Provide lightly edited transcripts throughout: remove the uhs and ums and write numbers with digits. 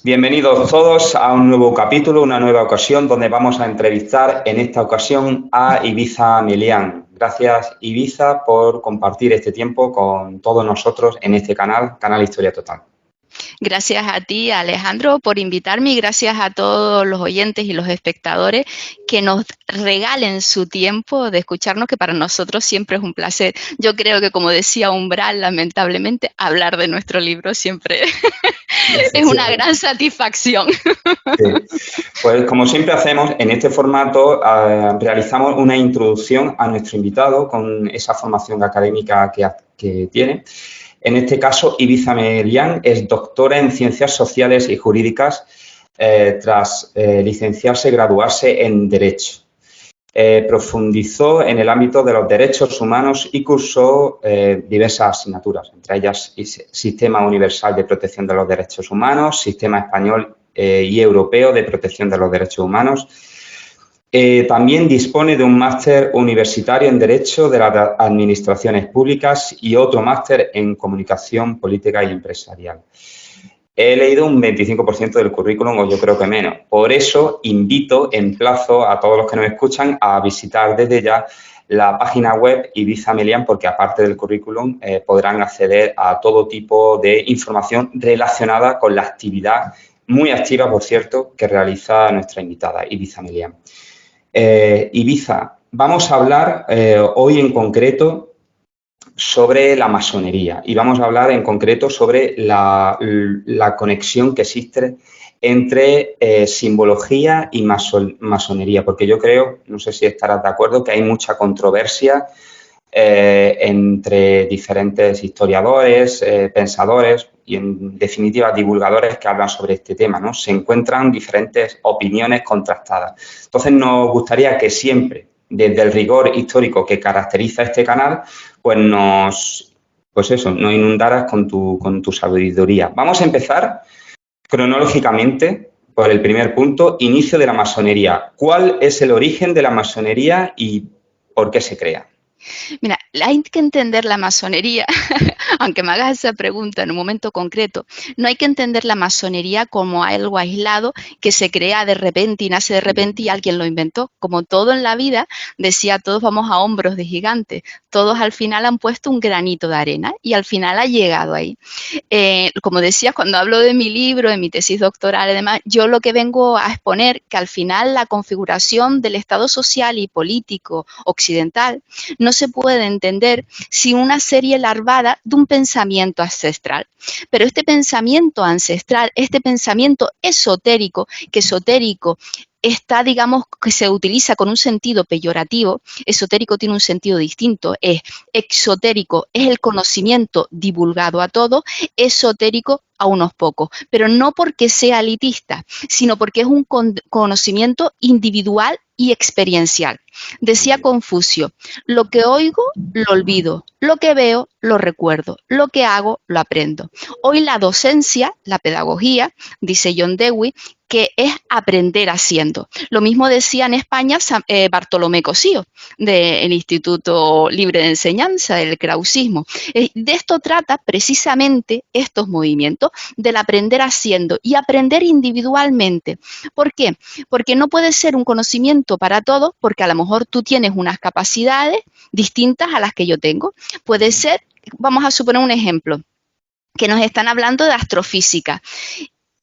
Bienvenidos todos a un nuevo capítulo, una nueva ocasión donde vamos a entrevistar en esta ocasión a Ibiza Melián. Gracias, Ibiza, por compartir este tiempo con todos nosotros en este canal Historia Total. Gracias a ti, Alejandro, por invitarme y gracias a todos los oyentes y los espectadores que nos regalen su tiempo de escucharnos, que para nosotros siempre es un placer. Yo creo que, como decía Umbral, lamentablemente, hablar de nuestro libro siempre es una gran satisfacción. Sí. Pues como siempre hacemos, en este formato realizamos una introducción a nuestro invitado con esa formación académica que tiene. En este caso, Ibiza Melián es doctora en Ciencias Sociales y Jurídicas tras licenciarse y graduarse en Derecho. Profundizó en el ámbito de los derechos humanos y cursó diversas asignaturas, entre ellas Sistema Universal de Protección de los Derechos Humanos, Sistema Español y Europeo de Protección de los Derechos Humanos. También dispone de un máster universitario en Derecho de las Administraciones Públicas y otro máster en Comunicación Política y Empresarial. He leído un 25% del currículum, o yo creo que menos. Por eso emplazo a todos los que nos escuchan a visitar desde ya la página web Ibiza Melián, porque aparte del currículum podrán acceder a todo tipo de información relacionada con la actividad, muy activa, por cierto, que realiza nuestra invitada, Ibiza Melián. Ibiza, vamos a hablar hoy en concreto sobre la masonería y vamos a hablar en concreto sobre la conexión que existe entre simbología y masonería, porque yo creo, no sé si estarás de acuerdo, que hay mucha controversia entre diferentes historiadores, pensadores y, en definitiva, divulgadores que hablan sobre este tema, ¿no? Se encuentran diferentes opiniones contrastadas. Entonces, nos gustaría que siempre, desde el rigor histórico que caracteriza este canal, pues nos inundaras con tu sabiduría. Vamos a empezar cronológicamente por el primer punto, inicio de la masonería. ¿Cuál es el origen de la masonería y por qué se crea? Mira, hay que entender la masonería, aunque me hagas esa pregunta en un momento concreto, no hay que entender la masonería como algo aislado que se crea de repente y nace de repente y alguien lo inventó. Como todo en la vida, decía, todos vamos a hombros de gigantes, todos al final han puesto un granito de arena y al final ha llegado ahí. Como decías, cuando hablo de mi libro, de mi tesis doctoral y demás, yo lo que vengo a exponer que al final la configuración del Estado social y político occidental no se puede entender sin una serie larvada de un pensamiento ancestral. Pero este pensamiento ancestral, este pensamiento esotérico, que esotérico está, digamos, que se utiliza con un sentido peyorativo, esotérico tiene un sentido distinto, es exotérico, es el conocimiento divulgado a todos, esotérico a unos pocos, pero no porque sea elitista, sino porque es un conocimiento individual y experiencial. Decía Confucio, lo que oigo lo olvido, lo que veo lo recuerdo, lo que hago lo aprendo. Hoy la docencia, la pedagogía, dice John Dewey, que es aprender haciendo. Lo mismo decía en España Bartolomé Cosío, del Instituto Libre de Enseñanza, del krausismo. De esto trata precisamente estos movimientos, del aprender haciendo y aprender individualmente. ¿Por qué? Porque no puede ser un conocimiento para todos, porque a lo mejor tú tienes unas capacidades distintas a las que yo tengo. Puede ser, vamos a suponer un ejemplo, que nos están hablando de astrofísica.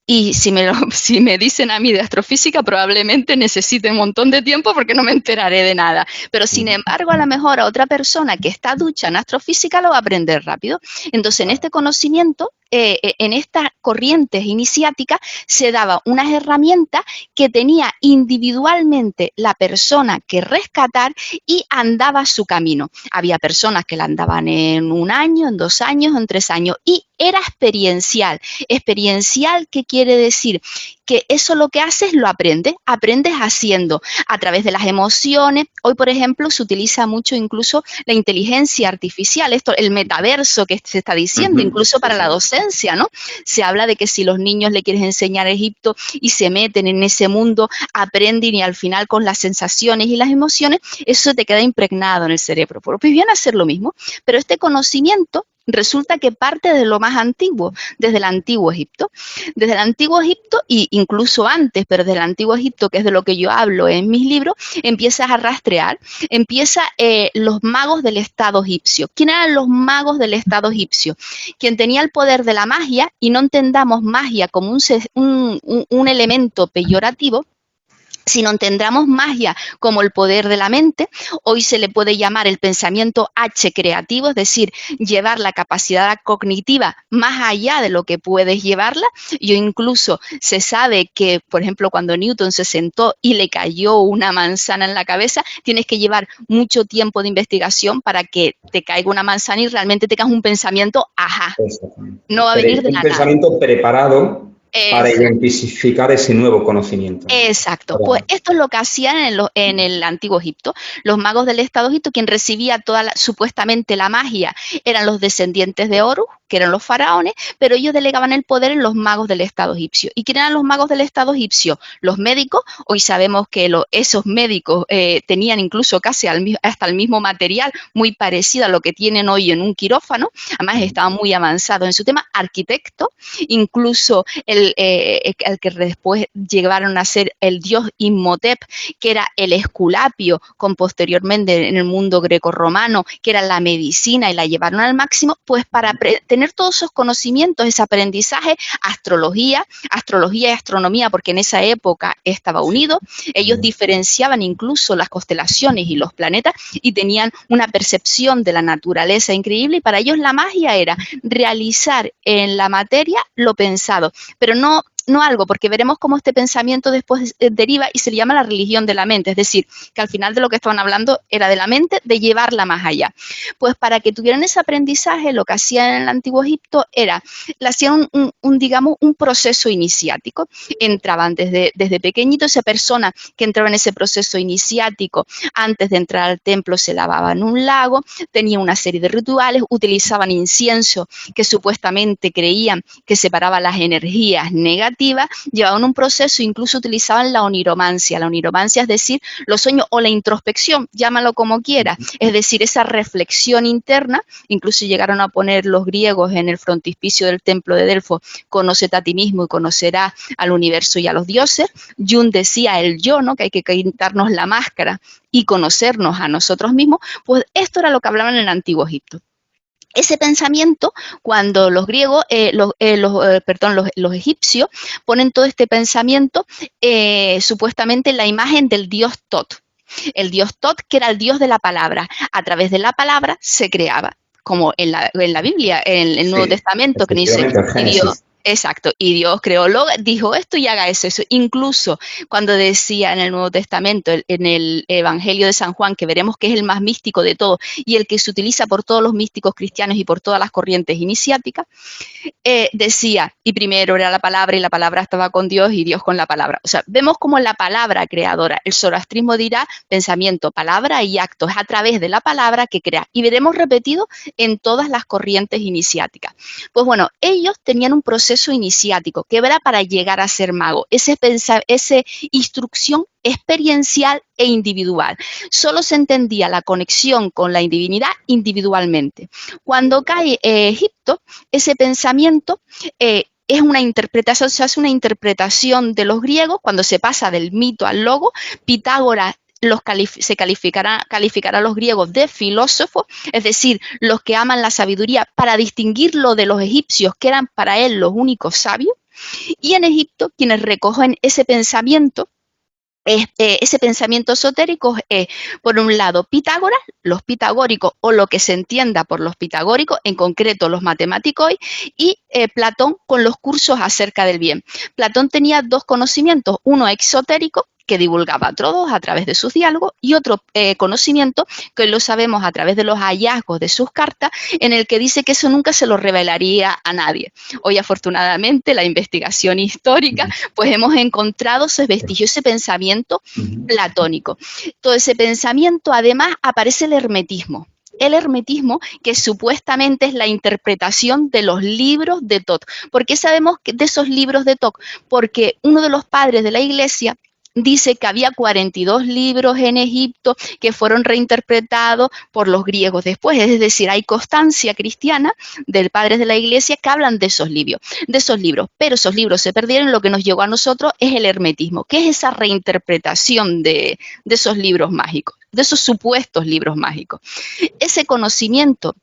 Y si me dicen a mí de astrofísica, probablemente necesite un montón de tiempo porque no me enteraré de nada. Pero, sin embargo, a lo mejor a otra persona que está ducha en astrofísica lo va a aprender rápido. Entonces, en este conocimiento, en estas corrientes iniciáticas, se daba unas herramientas que tenía individualmente la persona que rescatar y andaba su camino. Había personas que la andaban en 1 año, en 2 años, en 3 años y era experiencial. Experiencial, ¿qué quiere decir? Que eso lo que haces lo aprendes haciendo a través de las emociones. Hoy, por ejemplo, se utiliza mucho incluso la inteligencia artificial, esto, el metaverso que se está diciendo, incluso para la docencia, ¿no? Se habla de que si los niños le quieres enseñar Egipto y se meten en ese mundo, aprenden y al final con las sensaciones y las emociones, eso te queda impregnado en el cerebro. Pues viene a ser lo mismo, pero este conocimiento Resulta que parte de lo más antiguo, desde el Antiguo Egipto. Desde el Antiguo Egipto, e incluso antes, pero desde el Antiguo Egipto, que es de lo que yo hablo en mis libros, empiezas a rastrear, los magos del Estado egipcio. ¿Quién eran los magos del Estado egipcio? Quien tenía el poder de la magia, y no entendamos magia como un elemento peyorativo, si no entendamos magia como el poder de la mente. Hoy se le puede llamar el pensamiento H creativo, es decir, llevar la capacidad cognitiva más allá de lo que puedes llevarla. Yo incluso se sabe que, por ejemplo, cuando Newton se sentó y le cayó una manzana en la cabeza, tienes que llevar mucho tiempo de investigación para que te caiga una manzana y realmente tengas un pensamiento ajá. No va a venir de la nada. Un pensamiento preparado para identificar ese nuevo conocimiento. Exacto. Pues esto es lo que hacían en el Antiguo Egipto. Los magos del Estado Egipto, quien recibía supuestamente la magia, eran los descendientes de Horus, que eran los faraones, pero ellos delegaban el poder en los magos del Estado egipcio. ¿Y quién eran los magos del Estado egipcio? Los médicos. Hoy sabemos que esos médicos tenían incluso casi hasta el mismo material, muy parecido a lo que tienen hoy en un quirófano. Además, estaban muy avanzados en su tema. Arquitecto, incluso el que después llegaron a ser el dios Imhotep, que era el Esculapio, con posteriormente en el mundo grecorromano, que era la medicina, y la llevaron al máximo, pues para tener todos esos conocimientos, ese aprendizaje, astrología y astronomía, porque en esa época estaba unido. Ellos diferenciaban incluso las constelaciones y los planetas y tenían una percepción de la naturaleza increíble, y para ellos la magia era realizar en la materia lo pensado, pero no algo, porque veremos cómo este pensamiento después deriva y se le llama la religión de la mente, es decir, que al final de lo que estaban hablando era de la mente, de llevarla más allá. Pues para que tuvieran ese aprendizaje, lo que hacían en el Antiguo Egipto era, le hacían digamos, un proceso iniciático. Entraban desde pequeñito. Esa persona que entraba en ese proceso iniciático, antes de entrar al templo se lavaba en un lago, tenía una serie de rituales, utilizaban incienso que supuestamente creían que separaba las energías negativas, llevaban un proceso, incluso utilizaban la oniromancia. La oniromancia es decir, los sueños o la introspección, llámalo como quieras, es decir, esa reflexión interna. Incluso llegaron a poner los griegos en el frontispicio del templo de Delfos: conócete a ti mismo y conocerás al universo y a los dioses. Jung decía el yo, ¿no?, que hay que quitarnos la máscara y conocernos a nosotros mismos. Pues esto era lo que hablaban en el Antiguo Egipto. Ese pensamiento, cuando los griegos, los egipcios ponen todo este pensamiento supuestamente en la imagen del dios Tot. El dios Tot, que era el dios de la palabra. A través de la palabra se creaba, como en la Biblia, en el Nuevo Testamento, que dice Dios. Exacto, y Dios creó, dijo esto y haga eso. Incluso cuando decía en el Nuevo Testamento, en el Evangelio de San Juan, que veremos que es el más místico de todos y el que se utiliza por todos los místicos cristianos y por todas las corrientes iniciáticas, decía, y primero era la palabra, y la palabra estaba con Dios, y Dios con la palabra. O sea, vemos como la palabra creadora. El zoroastrismo dirá pensamiento, palabra y acto. Es a través de la palabra que crea. Y veremos repetido en todas las corrientes iniciáticas. Pues bueno, ellos tenían un proceso iniciático que era para llegar a ser mago. Esa instrucción experiencial e individual. Solo se entendía la conexión con la divinidad individualmente. Cuando cae Egipto, ese pensamiento es una interpretación, se hace una interpretación de los griegos. Cuando se pasa del mito al logo, Pitágoras calificará a los griegos de filósofos, es decir, los que aman la sabiduría, para distinguirlo de los egipcios, que eran para él los únicos sabios. Y en Egipto, quienes recogen ese pensamiento esotérico es, por un lado, Pitágoras, los pitagóricos, o lo que se entienda por los pitagóricos, en concreto los matemáticos, y Platón, con los cursos acerca del bien. Platón tenía dos conocimientos: uno exotérico, que divulgaba a todos a través de sus diálogos, y otro conocimiento, que hoy lo sabemos a través de los hallazgos de sus cartas, en el que dice que eso nunca se lo revelaría a nadie. Hoy, afortunadamente, la investigación histórica, pues hemos encontrado esos vestigios, ese pensamiento platónico. Todo ese pensamiento, además, aparece el hermetismo. El hermetismo, que supuestamente es la interpretación de los libros de Tot. ¿Por qué sabemos de esos libros de Tot? Porque uno de los padres de la Iglesia dice que había 42 libros en Egipto que fueron reinterpretados por los griegos después. Es decir, hay constancia cristiana de padres de la Iglesia que hablan de esos libros, pero esos libros se perdieron. Lo que nos llegó a nosotros es el hermetismo, que es esa reinterpretación de esos libros mágicos, de esos supuestos libros mágicos. Ese conocimiento,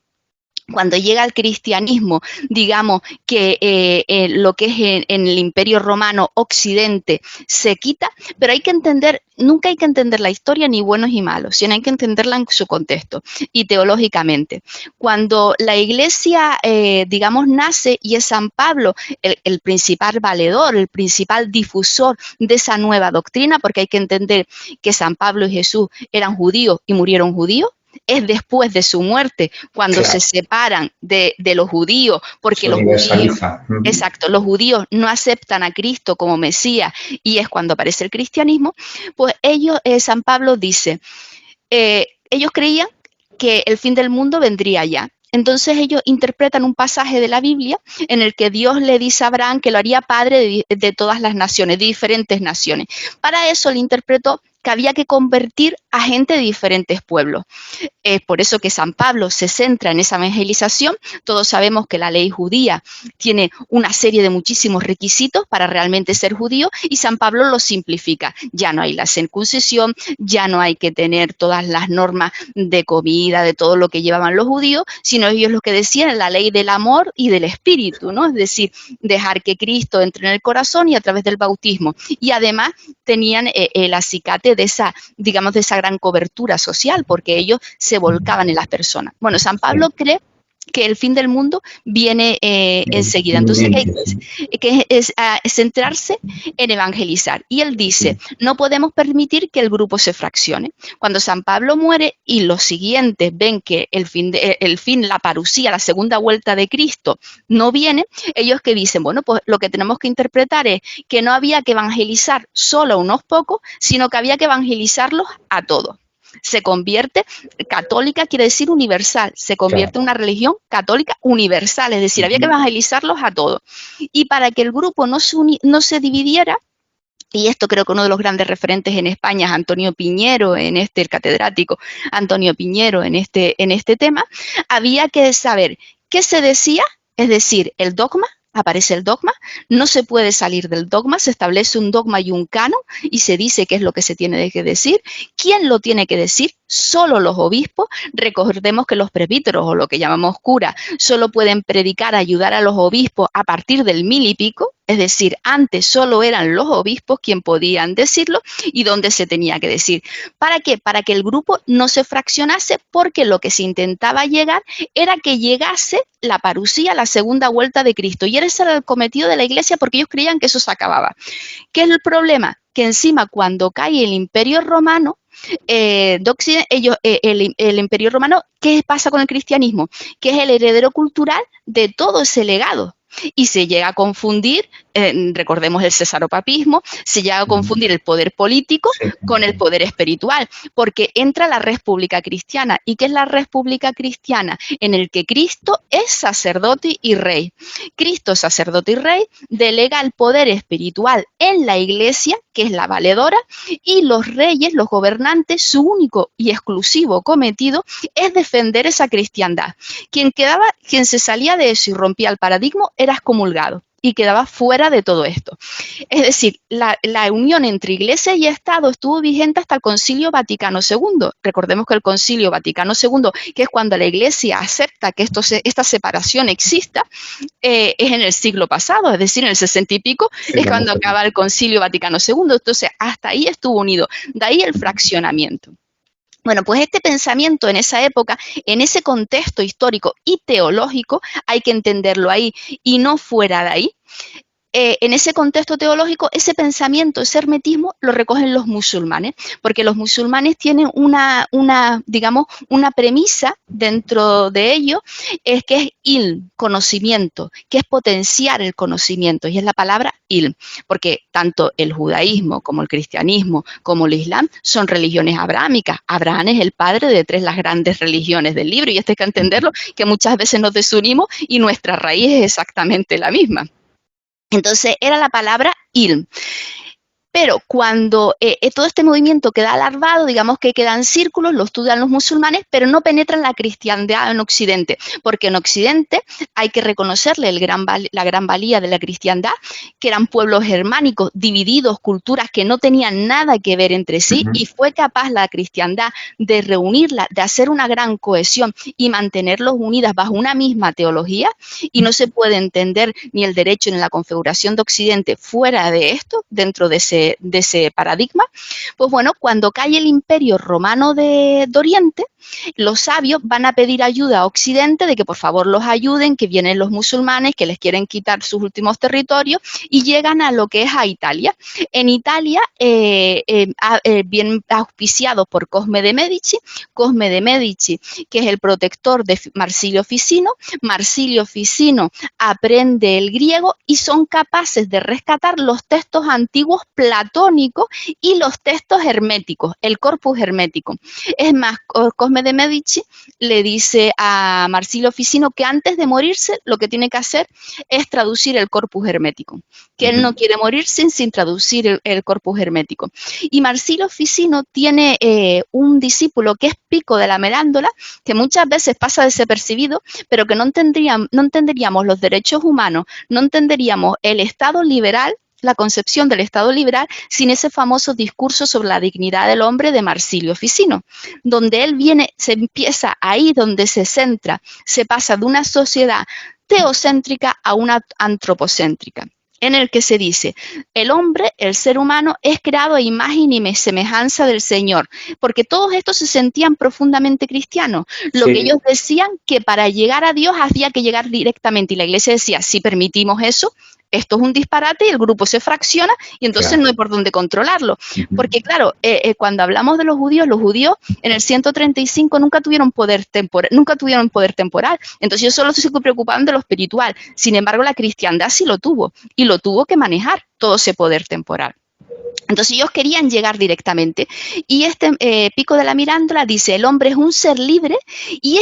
cuando llega al cristianismo, digamos que lo que es en el Imperio Romano Occidente se quita, pero hay que entender, nunca hay que entender la historia ni buenos y malos, sino hay que entenderla en su contexto y teológicamente. Cuando la Iglesia, digamos, nace y es San Pablo el principal valedor, el principal difusor de esa nueva doctrina, porque hay que entender que San Pablo y Jesús eran judíos y murieron judíos. Es después de su muerte cuando se separan de los judíos, porque los judíos, exacto, los judíos no aceptan a Cristo como Mesías, y es cuando aparece el cristianismo. Pues San Pablo dice, ellos creían que el fin del mundo vendría ya. Entonces ellos interpretan un pasaje de la Biblia en el que Dios le dice a Abraham que lo haría padre de todas las naciones, de diferentes naciones. Para eso le interpretó que había que convertir a gente de diferentes pueblos. Es por eso que San Pablo se centra en esa evangelización. Todos sabemos que la ley judía tiene una serie de muchísimos requisitos para realmente ser judío, y San Pablo lo simplifica. Ya no hay la circuncisión, ya no hay que tener todas las normas de comida, de todo lo que llevaban los judíos, sino ellos lo que decían, la ley del amor y del espíritu, ¿no? Es decir, dejar que Cristo entre en el corazón y a través del bautismo. Y además tenían el acicate de esa, digamos, de esa gran cobertura social, porque ellos se volcaban en las personas. Bueno, San Pablo cree que el fin del mundo viene enseguida. Entonces hay que centrarse en evangelizar. Y él dice, no podemos permitir que el grupo se fraccione. Cuando San Pablo muere y los siguientes ven que el fin, la parusía, la segunda vuelta de Cristo no viene, ellos que dicen, bueno, pues lo que tenemos que interpretar es que no había que evangelizar solo a unos pocos, sino que había que evangelizarlos a todos. Se convierte, católica quiere decir universal, se convierte en una religión católica universal, es decir, había que evangelizarlos a todos. Y para que el grupo no se dividiera, y esto creo que uno de los grandes referentes en España es Antonio Piñero, el catedrático Antonio Piñero en este tema, había que saber qué se decía, es decir, el dogma. Aparece el dogma, no se puede salir del dogma, se establece un dogma y un canon y se dice qué es lo que se tiene que decir. ¿Quién lo tiene que decir? Solo los obispos. Recordemos que los presbíteros, o lo que llamamos curas, solo pueden predicar, ayudar a los obispos a partir del 1000 y pico, es decir, antes solo eran los obispos quien podían decirlo y dónde se tenía que decir. ¿Para qué? Para que el grupo no se fraccionase, porque lo que se intentaba llegar era que llegase la parusía, la segunda vuelta de Cristo, y ese era el cometido de la Iglesia, porque ellos creían que eso se acababa. ¿Qué es el problema? Que encima cuando cae el Imperio Romano, el Imperio Romano, ¿qué pasa con el cristianismo? Que es el heredero cultural de todo ese legado. Y se llega a confundir, recordemos el cesaropapismo, se llega a confundir el poder político con el poder espiritual, porque entra la República Cristiana. ¿Y qué es la República Cristiana? En el que Cristo es sacerdote y rey. Cristo, sacerdote y rey, delega el poder espiritual en la Iglesia, que es la valedora, y los reyes, los gobernantes, su único y exclusivo cometido es defender esa cristiandad. Quien se salía de eso y rompía el paradigma era excomulgado y quedaba fuera de todo esto. Es decir, la unión entre Iglesia y Estado estuvo vigente hasta el Concilio Vaticano II. Recordemos que el Concilio Vaticano II, que es cuando la Iglesia acepta que esta separación exista, es en el siglo pasado, es decir, en el 60 y pico, es cuando acaba el Concilio Vaticano II. Entonces, hasta ahí estuvo unido. De ahí el fraccionamiento. Bueno, pues este pensamiento en esa época, en ese contexto histórico y teológico, hay que entenderlo ahí y no fuera de ahí. En ese contexto teológico, ese pensamiento, ese hermetismo, lo recogen los musulmanes, porque los musulmanes tienen una premisa dentro de ellos, es que es ilm, conocimiento, que es potenciar el conocimiento, y es la palabra ilm, porque tanto el judaísmo como el cristianismo como el islam son religiones abrahámicas. Abraham es el padre de las grandes religiones del libro, y esto hay que entenderlo, que muchas veces nos desunimos y nuestra raíz es exactamente la misma. Entonces, era la palabra ilm. Pero cuando todo este movimiento queda alargado, digamos que quedan círculos, lo estudian los musulmanes, pero no penetran la cristiandad en Occidente, porque en Occidente hay que reconocerle la gran valía de la cristiandad, que eran pueblos germánicos, divididos, culturas que no tenían nada que ver entre sí, y fue capaz la cristiandad de reunirla, de hacer una gran cohesión y mantenerlos unidas bajo una misma teología, y no se puede entender ni el derecho ni la configuración de Occidente fuera de esto, dentro de ese paradigma. Pues bueno, cuando cae el Imperio Romano de Oriente, los sabios van a pedir ayuda a Occidente de que por favor los ayuden, que vienen los musulmanes, que les quieren quitar sus últimos territorios, y llegan a lo que es a Italia. En Italia vienen auspiciados por Cosme de Medici, que es el protector de Marsilio Ficino. Marsilio Ficino aprende el griego y son capaces de rescatar los textos antiguos platónicos y los textos herméticos, el corpus hermético. Es más, Cosme de Medici le dice a Marsilio Ficino que antes de morirse lo que tiene que hacer es traducir el corpus hermético, que él no quiere morir sin traducir el corpus hermético. Y Marsilio Ficino tiene un discípulo que es Pico de la Mirándola, que muchas veces pasa desapercibido, pero que no entenderíamos los derechos humanos, no entenderíamos el Estado liberal, la concepción del Estado liberal, sin ese famoso discurso sobre la dignidad del hombre de Marsilio Ficino, donde él se empieza ahí donde se centra, se pasa de una sociedad teocéntrica a una antropocéntrica, en el que se dice, el hombre, el ser humano, es creado a imagen y semejanza del Señor, porque todos estos se sentían profundamente cristianos. Lo que ellos decían que para llegar a Dios había que llegar directamente, y la Iglesia decía, si permitimos eso, esto es un disparate, y el grupo se fracciona y entonces no hay por dónde controlarlo. Porque claro, cuando hablamos de los judíos en el 135 nunca tuvieron poder temporal. Entonces yo solo estoy preocupado de lo espiritual. Sin embargo, la cristiandad sí lo tuvo, y lo tuvo que manejar todo ese poder temporal. Entonces ellos querían llegar directamente, y Pico de la Mirándola dice, el hombre es un ser libre y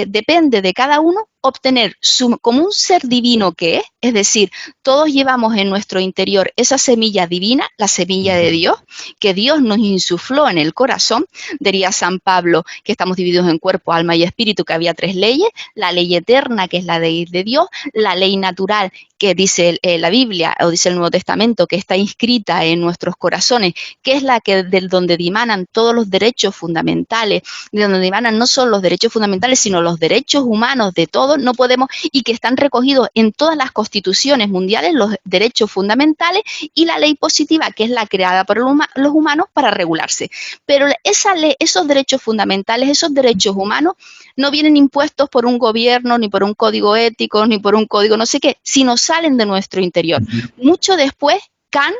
depende de cada uno obtener como un ser divino que es decir, todos llevamos en nuestro interior esa semilla divina, la semilla de Dios, que Dios nos insufló en el corazón. Diría San Pablo que estamos divididos en cuerpo, alma y espíritu, que había 3 leyes, la ley eterna, que es la ley de Dios, la ley natural, que dice la Biblia o dice el Nuevo Testamento, que está inscrita en nuestros corazones, que es la que del donde dimanan todos los derechos fundamentales, de donde dimanan no solo los derechos fundamentales, sino los derechos humanos de todos. No podemos, y que están recogidos en todas las constituciones mundiales, los derechos fundamentales, y la ley positiva, que es la creada por los humanos para regularse. Pero esa ley, esos derechos fundamentales, esos derechos humanos, no vienen impuestos por un gobierno, ni por un código ético, ni por un código no sé qué, sino salen de nuestro interior. Mucho después, Kant,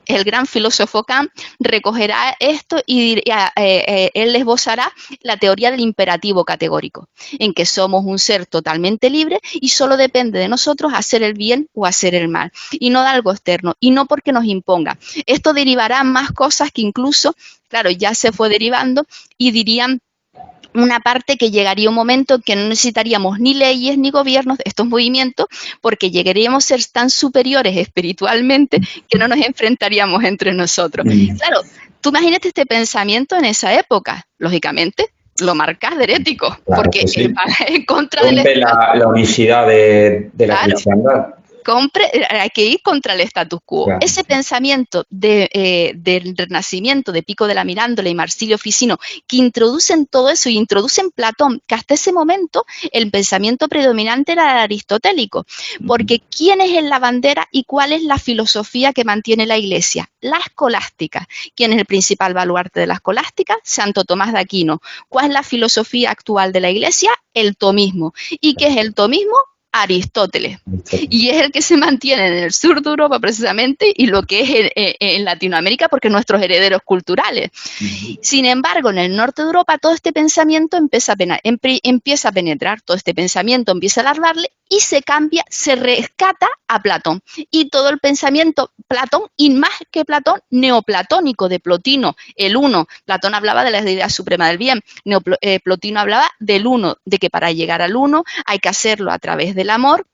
el gran filósofo Kant, recogerá esto y él esbozará la teoría del imperativo categórico, en que somos un ser totalmente libre y solo depende de nosotros hacer el bien o hacer el mal, y no de algo externo, y no porque nos imponga. Esto derivará más cosas que incluso, claro, ya se fue derivando, y dirían una parte que llegaría un momento en que no necesitaríamos ni leyes ni gobiernos de estos movimientos, porque llegaríamos a ser tan superiores espiritualmente que no nos enfrentaríamos entre nosotros. Claro, tú imagínate este pensamiento en esa época, lógicamente lo marcas de herético, claro, porque sí, va en contra de la unicidad de la cristiandad. Hay que ir contra el status quo. Claro. Ese pensamiento del renacimiento de Pico de la Mirándola y Marsilio Ficino, que introducen todo eso y introducen Platón, que hasta ese momento el pensamiento predominante era el aristotélico, porque ¿quién es en la bandera y cuál es la filosofía que mantiene la Iglesia? La escolástica. ¿Quién es el principal baluarte de la escolástica? Santo Tomás de Aquino. ¿Cuál es la filosofía actual de la Iglesia? El tomismo. ¿Y qué es el tomismo? Aristóteles, y es el que se mantiene en el sur de Europa precisamente, y lo que es en Latinoamérica, porque nuestros herederos culturales. Sin embargo, en el norte de Europa todo este pensamiento empieza a penetrar, todo este pensamiento empieza a alargarle, y se cambia, se rescata a Platón, y todo el pensamiento Platón, y más que Platón, neoplatónico de Plotino, el uno. Platón hablaba de la idea suprema del bien, Plotino hablaba del uno, de que para llegar al uno hay que hacerlo a través del amor,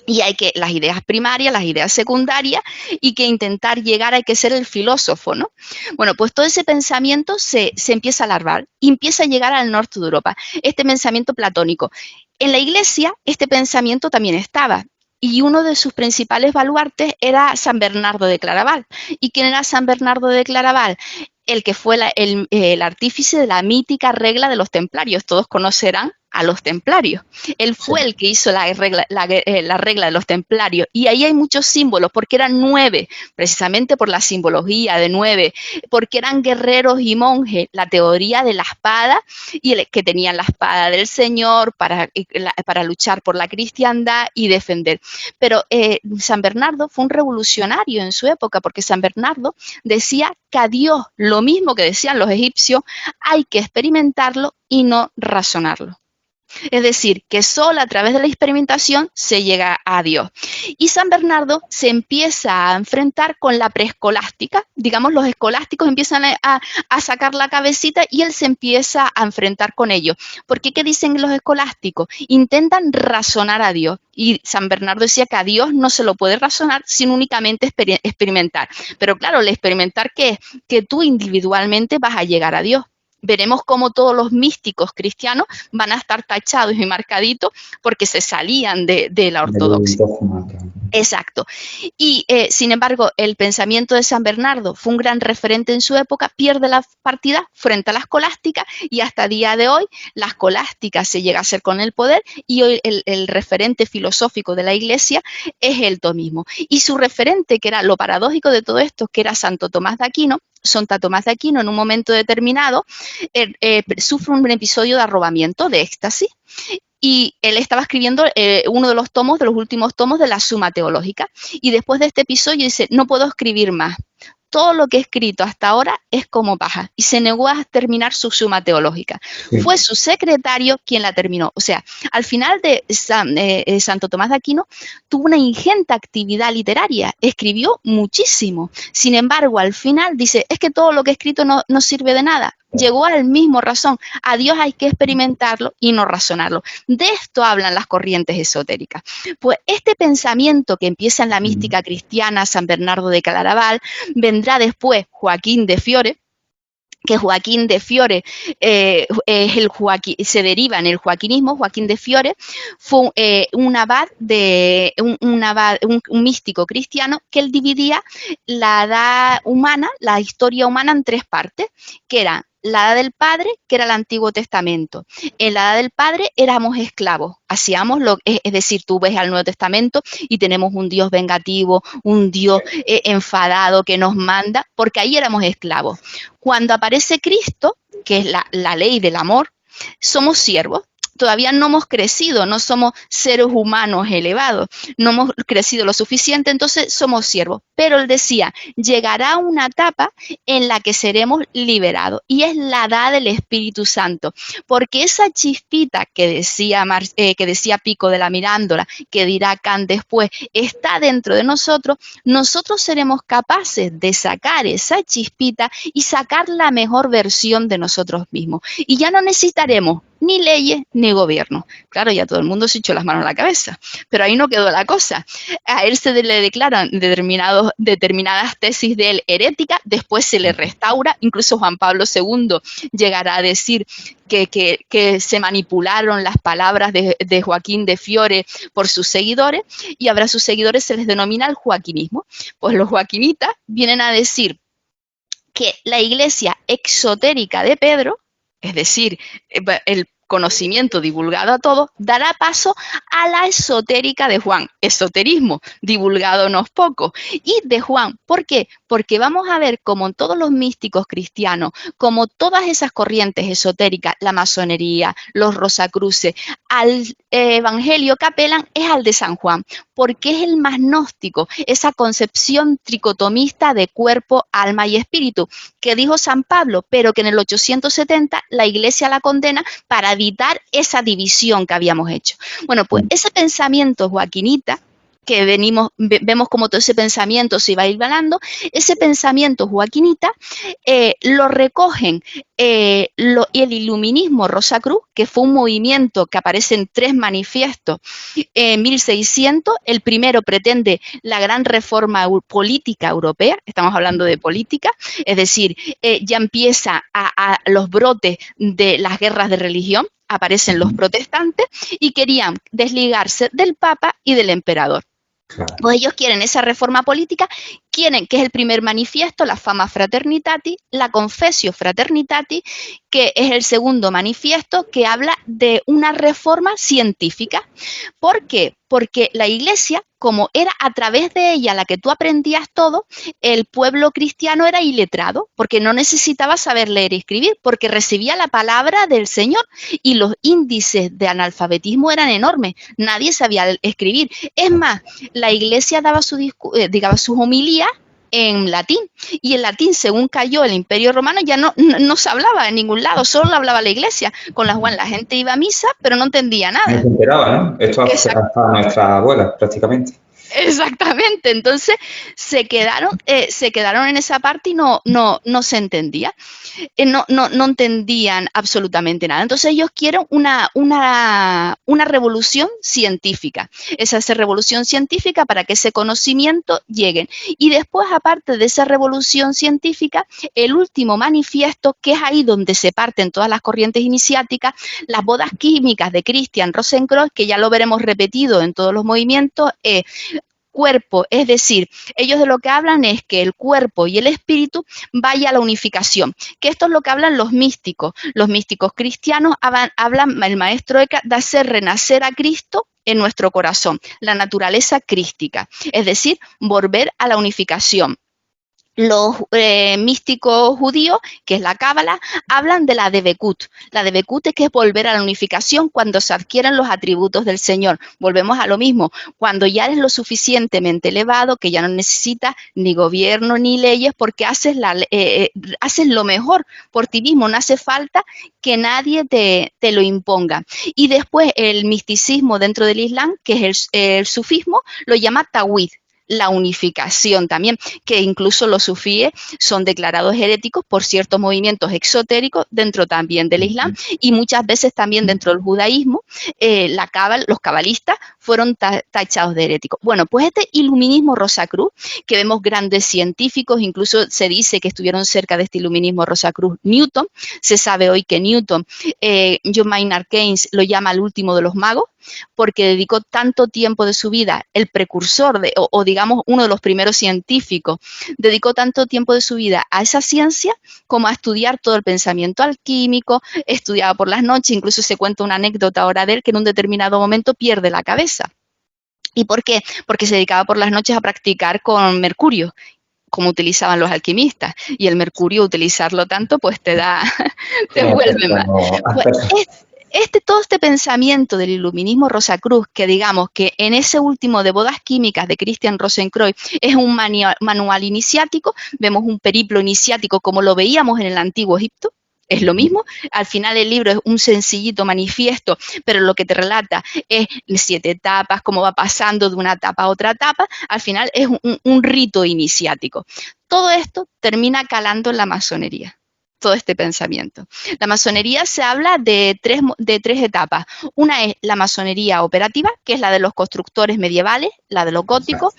Y hay que, las ideas primarias, las ideas secundarias, y que intentar llegar, hay que ser el filósofo, ¿no? Bueno, pues todo ese pensamiento se empieza a larvar y empieza a llegar al norte de Europa, este pensamiento platónico. En la Iglesia, este pensamiento también estaba, y uno de sus principales baluartes era San Bernardo de Claraval. ¿Y quién era San Bernardo de Claraval? El que fue el artífice de la mítica regla de los templarios. Todos conocerán a los templarios. Él fue el que hizo la regla de los templarios, y ahí hay muchos símbolos, porque eran 9, precisamente por la simbología de 9, porque eran guerreros y monjes, la teoría de la espada, y que tenían la espada del Señor para luchar por la cristiandad y defender. Pero San Bernardo fue un revolucionario en su época, porque San Bernardo decía que a Dios, lo mismo que decían los egipcios, hay que experimentarlo y no razonarlo. Es decir, que solo a través de la experimentación se llega a Dios. Y San Bernardo se empieza a enfrentar con la preescolástica. Digamos, los escolásticos empiezan a sacar la cabecita y él se empieza a enfrentar con ellos. Porque ¿qué dicen los escolásticos? Intentan razonar a Dios. Y San Bernardo decía que a Dios no se lo puede razonar, sino únicamente experimentar. Pero claro, el experimentar, ¿qué es? Que tú individualmente vas a llegar a Dios. Veremos cómo todos los místicos cristianos van a estar tachados y marcaditos porque se salían de la ortodoxia. Exacto. Y, sin embargo, el pensamiento de San Bernardo fue un gran referente en su época, pierde la partida frente a la escolástica, y hasta el día de hoy la escolástica se llega a ser con el poder, y hoy el referente filosófico de la Iglesia es el tomismo. Y su referente, que era lo paradójico de todo esto, que era Santo Tomás de Aquino, en un momento determinado sufre un episodio de arrobamiento, de éxtasis, y él estaba escribiendo uno de los últimos tomos de la Suma Teológica, y después de este episodio dice: no puedo escribir más. Todo lo que he escrito hasta ahora es como paja, y se negó a terminar su Suma Teológica. Sí. Fue su secretario quien la terminó. O sea, al final de Santo Tomás de Aquino tuvo una ingente actividad literaria, escribió muchísimo. Sin embargo, al final dice: es que todo lo que he escrito no sirve de nada. Llegó al mismo razón. A Dios hay que experimentarlo y no razonarlo. De esto hablan las corrientes esotéricas. Pues este pensamiento que empieza en la mística cristiana, San Bernardo de Claraval, vendrá después Joaquín de Fiore, que Joaquín de Fiore se deriva en el joaquinismo. Joaquín de Fiore fue un místico cristiano, que él dividía la edad humana, la historia humana, en 3 partes, que eran la edad del Padre, que era el Antiguo Testamento. En la edad del Padre éramos esclavos, hacíamos es decir, tú ves al Nuevo Testamento y tenemos un Dios vengativo, un Dios enfadado que nos manda, porque ahí éramos esclavos. Cuando aparece Cristo, que es la ley del amor, somos siervos. Todavía no hemos crecido, no somos seres humanos elevados, no hemos crecido lo suficiente, entonces somos siervos. Pero él decía: llegará una etapa en la que seremos liberados, y es la edad del Espíritu Santo, porque esa chispita que decía Pico de la Mirándola, que dirá Kant después, está dentro de nosotros. Nosotros seremos capaces de sacar esa chispita y sacar la mejor versión de nosotros mismos, y ya no necesitaremos ni leyes ni gobierno. Claro, ya todo el mundo se echó las manos a la cabeza, pero ahí no quedó la cosa. A él se le declaran determinadas tesis de él heréticas, después se le restaura. Incluso Juan Pablo II llegará a decir que se manipularon las palabras de Joaquín de Fiore por sus seguidores, y ahora a sus seguidores se les denomina el joaquinismo. Pues los joaquinitas vienen a decir que la iglesia exotérica de Pedro, es decir, el conocimiento divulgado a todos, dará paso a la esotérica de Juan, esoterismo divulgado unos pocos, y de Juan. ¿Por qué? Porque vamos a ver como todos los místicos cristianos, como todas esas corrientes esotéricas, la masonería, los rosacruces, al evangelio que apelan es al de San Juan, porque es el más gnóstico, esa concepción tricotomista de cuerpo, alma y espíritu, que dijo San Pablo, pero que en el 870 la Iglesia la condena para evitar esa división que habíamos hecho. Bueno, pues ese pensamiento joaquinita que vemos como todo ese pensamiento se va hilvanando, ese pensamiento joaquinita lo recogen el iluminismo Rosacruz, que fue un movimiento que aparece en 3 manifiestos en 1600. El primero pretende la gran reforma política europea, estamos hablando de política, es decir, ya empieza a los brotes de las guerras de religión, aparecen los protestantes y querían desligarse del Papa y del emperador. Claro. Pues ellos quieren esa reforma política, quieren, que es el primer manifiesto, la Fama Fraternitatis, la Confessio Fraternitatis, que es el segundo manifiesto que habla de una reforma científica. ¿Por qué? Porque la Iglesia, como era a través de ella la que tú aprendías todo, el pueblo cristiano era iletrado, porque no necesitaba saber leer y escribir, porque recibía la palabra del Señor y los índices de analfabetismo eran enormes, nadie sabía escribir. Es más, la Iglesia daba sus homilías en latín, y el latín, según cayó el Imperio Romano, ya no se hablaba en ningún lado, solo hablaba la Iglesia, con la cual la gente iba a misa, pero no entendía nada. No se enteraba, ¿no? Esto hasta nuestra abuela, prácticamente. Exactamente, entonces se quedaron en esa parte y no se entendía, no entendían absolutamente nada. Entonces ellos quieren una revolución científica, esa revolución científica para que ese conocimiento llegue. Y después, aparte de esa revolución científica, el último manifiesto, que es ahí donde se parten todas las corrientes iniciáticas, las bodas químicas de Christian Rosenkreuz, que ya lo veremos repetido en todos los movimientos, cuerpo, es decir, ellos de lo que hablan es que el cuerpo y el espíritu vaya a la unificación, que esto es lo que hablan los místicos cristianos, hablan el maestro Eckhart de hacer renacer a Cristo en nuestro corazón, la naturaleza crística, es decir, volver a la unificación. Los místicos judíos, que es la Cábala, hablan de la Debekut. La Debekut es que es volver a la unificación cuando se adquieren los atributos del Señor. Volvemos a lo mismo, cuando ya eres lo suficientemente elevado, que ya no necesitas ni gobierno ni leyes, porque haces lo mejor por ti mismo, no hace falta que nadie te lo imponga. Y después el misticismo dentro del Islam, que es el sufismo, lo llama Tawhid, la unificación también, que incluso los sufíes son declarados heréticos por ciertos movimientos exotéricos dentro también del Islam, y muchas veces también dentro del judaísmo los cabalistas fueron tachados de heréticos. Bueno, pues este iluminismo Rosacruz, que vemos grandes científicos, incluso se dice que estuvieron cerca de este iluminismo Rosacruz Newton, se sabe hoy que Newton, John Maynard Keynes lo llama el último de los magos, porque dedicó tanto tiempo de su vida, el precursor o digamos uno de los primeros científicos, dedicó tanto tiempo de su vida a esa ciencia como a estudiar todo el pensamiento alquímico, estudiaba por las noches, incluso se cuenta una anécdota ahora de él que en un determinado momento pierde la cabeza. ¿Y por qué? Porque se dedicaba por las noches a practicar con mercurio, como utilizaban los alquimistas, y el mercurio, utilizarlo tanto, pues te vuelve mal. Todo este pensamiento del iluminismo Rosacruz, que digamos que en ese último de bodas químicas de Christian Rosenkreuz es un manual iniciático, vemos un periplo iniciático como lo veíamos en el antiguo Egipto, es lo mismo. Al final el libro es un sencillito manifiesto, pero lo que te relata es 7 etapas, cómo va pasando de una etapa a otra etapa. Al final es un rito iniciático. Todo esto termina calando en la masonería, todo este pensamiento. La masonería se habla de tres etapas. Una es la masonería operativa, que es la de los constructores medievales, la de los góticos.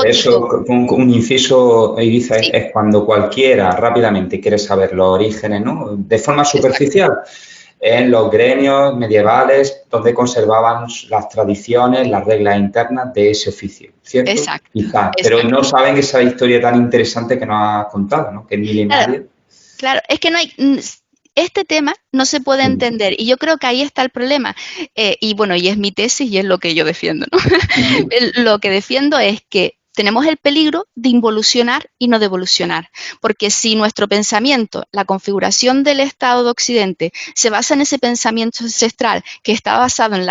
Eso, un inciso, Ibiza, sí, es cuando cualquiera rápidamente quiere saber los orígenes, ¿no? De forma superficial. Exacto. En los gremios medievales, donde conservaban las tradiciones, las reglas internas de ese oficio, ¿cierto? Exacto. Quizás, pero no saben esa historia tan interesante que nos has contado, ¿no? Que es milenaria. Claro, es que no hay, este tema no se puede entender y yo creo que ahí está el problema. Y bueno, y es mi tesis y es lo que yo defiendo, ¿no? Lo que defiendo es que tenemos el peligro de involucionar y no de evolucionar, porque si nuestro pensamiento, la configuración del Estado de Occidente, se basa en ese pensamiento ancestral que está basado en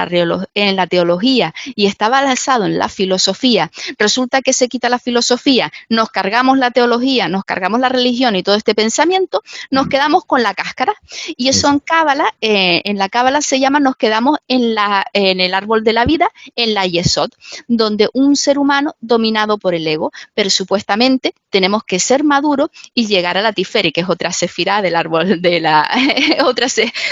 la teología y está basado en la filosofía, resulta que se quita la filosofía, nos cargamos la teología, nos cargamos la religión y todo este pensamiento, nos quedamos con la cáscara. Y eso en la cábala se llama, nos quedamos en el árbol de la vida, en la Yesod, donde un ser humano dominado por el ego, pero supuestamente tenemos que ser maduros y llegar a la Tiferet, que es otra sefirá del árbol de la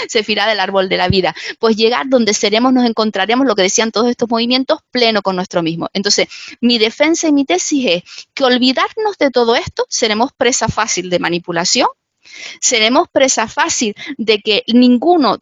sefirá del árbol de la vida. Pues llegar donde nos encontraremos, lo que decían todos estos movimientos, pleno con nuestro mismo. Entonces, mi defensa y mi tesis es que olvidarnos de todo esto, seremos presa fácil de manipulación, seremos presa fácil de que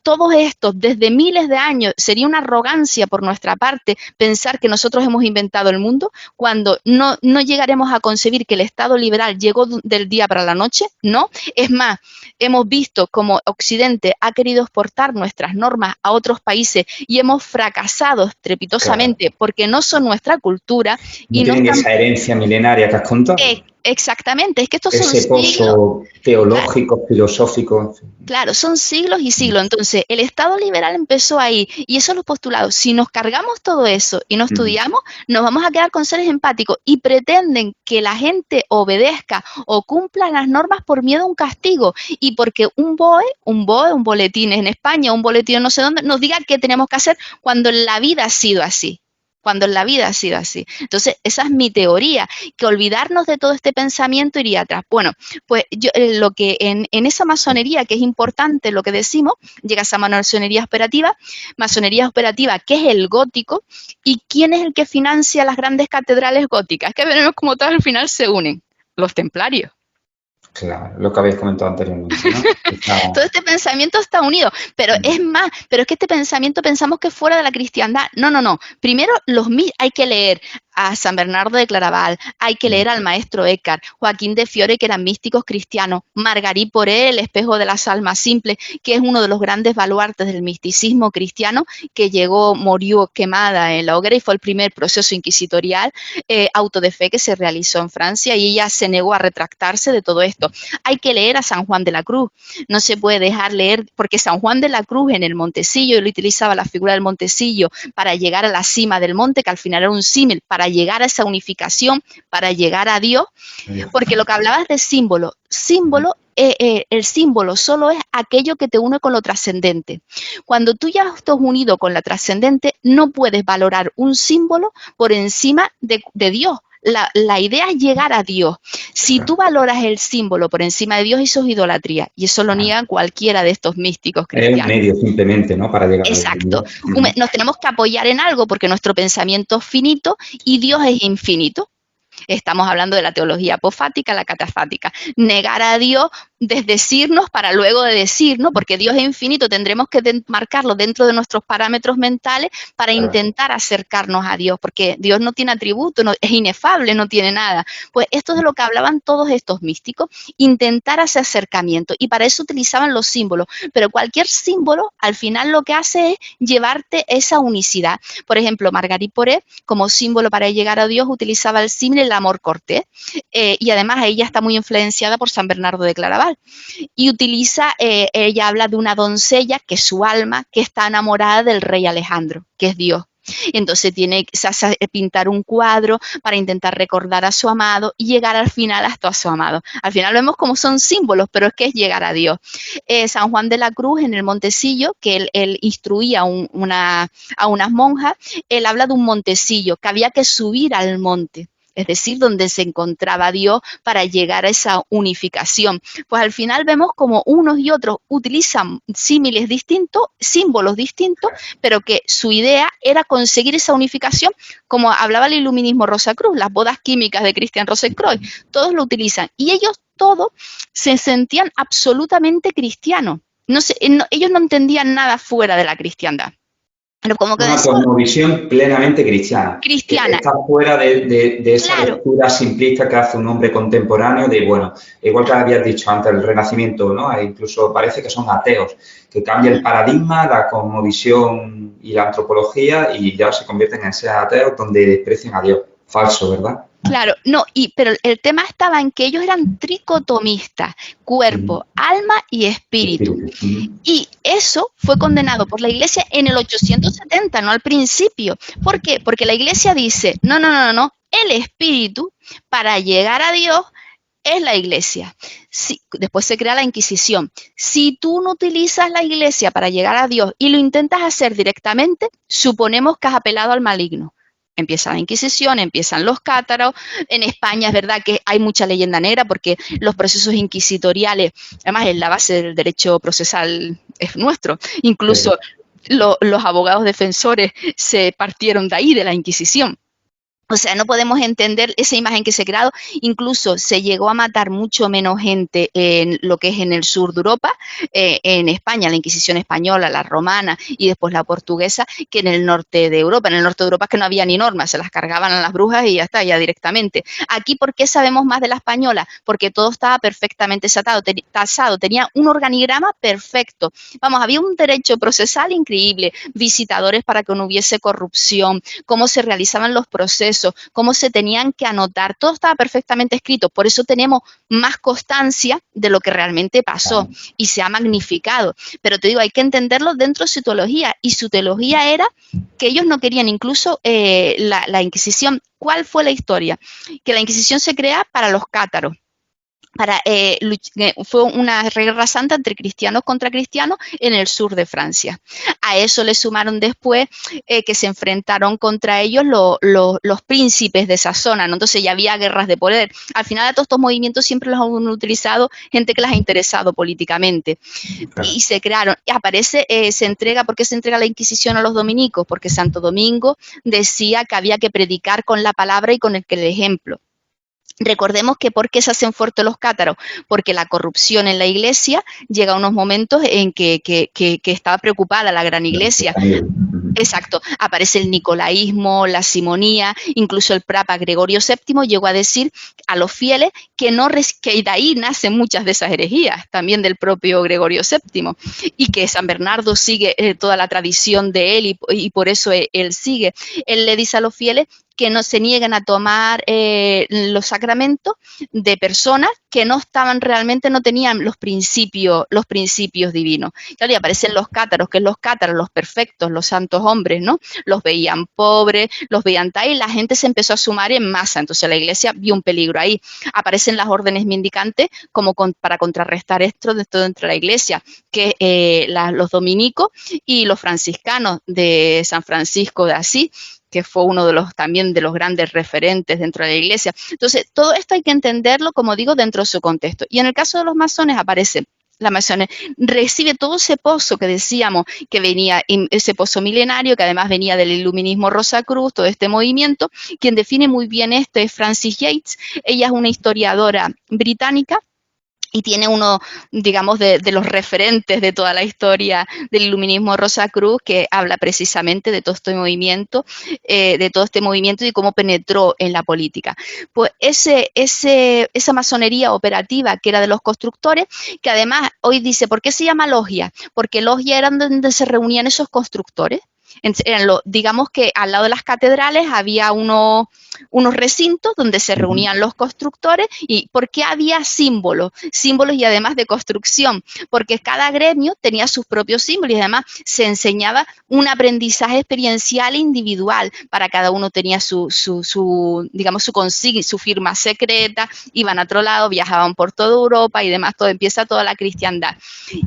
todos estos, desde miles de años, sería una arrogancia por nuestra parte pensar que nosotros hemos inventado el mundo, cuando no llegaremos a concebir que el Estado liberal llegó del día para la noche, ¿no? Es más, hemos visto cómo Occidente ha querido exportar nuestras normas a otros países y hemos fracasado estrepitosamente porque no son nuestra cultura. No tienen esa herencia milenaria que has contado. Exactamente, es que estos son ese pozo teológico, filosófico. Claro, son siglos y siglos. Entonces, el Estado liberal empezó ahí y eso es lo postulado. Si nos cargamos todo eso y no estudiamos, nos vamos a quedar con seres empáticos y pretenden que la gente obedezca o cumpla las normas por miedo a un castigo y porque un boletín en España, un boletín no sé dónde, nos diga qué tenemos que hacer cuando en la vida ha sido así. Entonces, esa es mi teoría, que olvidarnos de todo este pensamiento iría atrás. Bueno, pues lo que en esa masonería, que es importante lo que decimos, llega esa masonería operativa, que es el gótico, y ¿quién es el que financia las grandes catedrales góticas? Que veremos cómo todas al final se unen, los templarios. Claro, lo que habéis comentado anteriormente, ¿no? Todo este pensamiento está unido, pero es más, pero es que este pensamiento pensamos que es fuera de la cristiandad. No. Primero, hay que leer a San Bernardo de Claraval, hay que leer al maestro Eckhart, Joaquín de Fiore, que eran místicos cristianos, Margarit Poré, el espejo de las almas simples, que es uno de los grandes baluartes del misticismo cristiano, que murió quemada en la hoguera y fue el primer proceso inquisitorial, auto de fe que se realizó en Francia, y ella se negó a retractarse de todo esto. Hay que leer a San Juan de la Cruz, no se puede dejar leer, porque San Juan de la Cruz en el Montecillo, él utilizaba la figura del Montecillo para llegar a la cima del monte, que al final era un símil, para llegar a esa unificación, para llegar a Dios, porque lo que hablabas de símbolo, el símbolo solo es aquello que te une con lo trascendente. Cuando tú ya estás unido con la trascendente, no puedes valorar un símbolo por encima de Dios. La idea es llegar a Dios. Si tú valoras el símbolo por encima de Dios, eso es idolatría. Y eso lo niegan cualquiera de estos místicos cristianos. Es un medio simplemente, ¿no? Para llegar a Dios. Nos tenemos que apoyar en algo porque nuestro pensamiento es finito y Dios es infinito. Estamos hablando de la teología apofática, la catafática. Negar a Dios, desdecirnos para luego de decir, ¿no? Porque Dios es infinito, tendremos que marcarlo dentro de nuestros parámetros mentales para intentar acercarnos a Dios, porque Dios no tiene atributos, es inefable, no tiene nada. Pues esto es de lo que hablaban todos estos místicos, intentar ese acercamiento, y para eso utilizaban los símbolos, pero cualquier símbolo al final lo que hace es llevarte esa unicidad. Por ejemplo, Margarit Poré, como símbolo para llegar a Dios, utilizaba el símbolo el amor cortés, y además ella está muy influenciada por San Bernardo de Claraval, y ella habla de una doncella que es su alma, que está enamorada del rey Alejandro, que es Dios. Entonces tiene que pintar un cuadro para intentar recordar a su amado y llegar al final hasta a su amado. Al final vemos cómo son símbolos, pero es que es llegar a Dios. San Juan de la Cruz en el Montecillo, que él instruía a unas monjas, él habla de un montecillo, que había que subir al monte, es decir, donde se encontraba Dios para llegar a esa unificación. Pues al final vemos como unos y otros utilizan símiles distintos, símbolos distintos, pero que su idea era conseguir esa unificación, como hablaba el iluminismo Rosacruz, las bodas químicas de Christian Rosenkreuz, todos lo utilizan, y ellos todos se sentían absolutamente cristianos. Ellos no entendían nada fuera de la cristiandad. Como que una cosmovisión plenamente cristiana. Está fuera de esa lectura simplista que hace un hombre contemporáneo de, bueno, igual que habías dicho antes, el Renacimiento, ¿no? Incluso parece que son ateos, que cambia el paradigma, la cosmovisión y la antropología y ya se convierten en ser ateos donde desprecian a Dios. Falso, ¿verdad? Claro, no, pero el tema estaba en que ellos eran tricotomistas, cuerpo, alma y espíritu. Y eso fue condenado por la Iglesia en el 870, no al principio. ¿Por qué? Porque la Iglesia dice, no, el espíritu para llegar a Dios es la Iglesia. Después se crea la Inquisición. Si tú no utilizas la Iglesia para llegar a Dios y lo intentas hacer directamente, suponemos que has apelado al maligno. Empieza la Inquisición, empiezan los cátaros. En España es verdad que hay mucha leyenda negra porque los procesos inquisitoriales, además es la base del derecho procesal es nuestro. Incluso los abogados defensores se partieron de ahí, de la Inquisición. O sea, no podemos entender esa imagen que se ha creado. Incluso se llegó a matar mucho menos gente en lo que es en el sur de Europa, en España, la Inquisición española, la romana y después la portuguesa, que en el norte de Europa. En el norte de Europa es que no había ni normas, se las cargaban a las brujas y ya está, ya directamente. Aquí, ¿por qué sabemos más de la española? Porque todo estaba perfectamente tasado, tenía un organigrama perfecto. Vamos, había un derecho procesal increíble, visitadores para que no hubiese corrupción, cómo se realizaban los procesos, cómo se tenían que anotar, todo estaba perfectamente escrito, por eso tenemos más constancia de lo que realmente pasó y se ha magnificado. Pero te digo, hay que entenderlo dentro de su teología, y su teología era que ellos no querían incluso la Inquisición. ¿Cuál fue la historia? Que la Inquisición se crea para los cátaros. Fue una guerra santa entre cristianos contra cristianos en el sur de Francia. A eso le sumaron después que se enfrentaron contra ellos los príncipes de esa zona, ¿no? Entonces ya había guerras de poder. Al final de todos estos movimientos siempre los han utilizado gente que les ha interesado políticamente. Y se crearon. Aparece, ¿por qué se entrega la Inquisición a los dominicos? Porque Santo Domingo decía que había que predicar con la palabra y con el ejemplo. Recordemos que ¿por qué se hacen fuertes los cátaros? Porque la corrupción en la iglesia llega a unos momentos en que estaba preocupada la gran iglesia. Exacto, aparece el nicolaísmo, la simonía, incluso el Papa Gregorio VII llegó a decir a los fieles que de ahí nacen muchas de esas herejías, también del propio Gregorio VII, y que San Bernardo sigue toda la tradición de él y por eso él sigue. Él le dice a los fieles que no se nieguen a tomar los sacramentos de personas que no tenían los principios divinos. Claro, y aparecen los cátaros, que los cátaros, los perfectos, los santos hombres, ¿no? Los veían pobres, los veían tal, y la gente se empezó a sumar en masa. Entonces la iglesia vio un peligro ahí. Aparecen las órdenes mendicantes como para contrarrestar esto dentro de la iglesia, que los dominicos y los franciscanos de San Francisco de Asís, que fue uno también de los grandes referentes dentro de la iglesia. Entonces, todo esto hay que entenderlo, como digo, dentro de su contexto. Y en el caso de los masones aparece la masonería, recibe todo ese pozo que decíamos que venía, ese pozo milenario, que además venía del iluminismo Rosacruz, todo este movimiento. Quien define muy bien esto es Frances Yates. Ella es una historiadora británica y tiene uno, digamos, de los referentes de toda la historia del iluminismo Rosacruz, que habla precisamente de todo este movimiento, y cómo penetró en la política. Pues esa masonería operativa que era de los constructores, que además hoy dice, ¿por qué se llama logia? Porque logia eran donde se reunían esos constructores. Digamos que al lado de las catedrales había unos recintos donde se reunían los constructores. ¿Y por qué había símbolos y además de construcción? Porque cada gremio tenía sus propios símbolos y además se enseñaba un aprendizaje experiencial individual. Para cada uno tenía su consigna, su firma secreta, iban a otro lado, viajaban por toda Europa y demás. Empieza toda la cristiandad.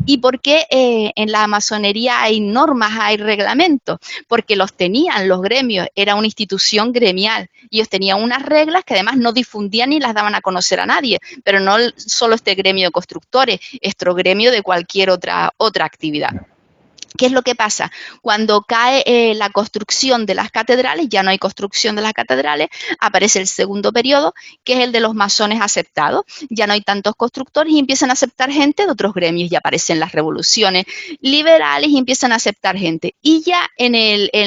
¿Y por qué en la masonería hay normas, hay reglamentos? Porque los tenían los gremios, era una institución gremial. Ellos tenían unas reglas que además no difundían ni las daban a conocer a nadie, pero no solo este gremio de constructores, este gremio de cualquier otra actividad. ¿Qué es lo que pasa? Cuando cae la construcción de las catedrales, ya no hay construcción de las catedrales, aparece el segundo periodo, que es el de los masones aceptados. Ya no hay tantos constructores y empiezan a aceptar gente de otros gremios, y aparecen las revoluciones liberales y empiezan a aceptar gente. Y ya en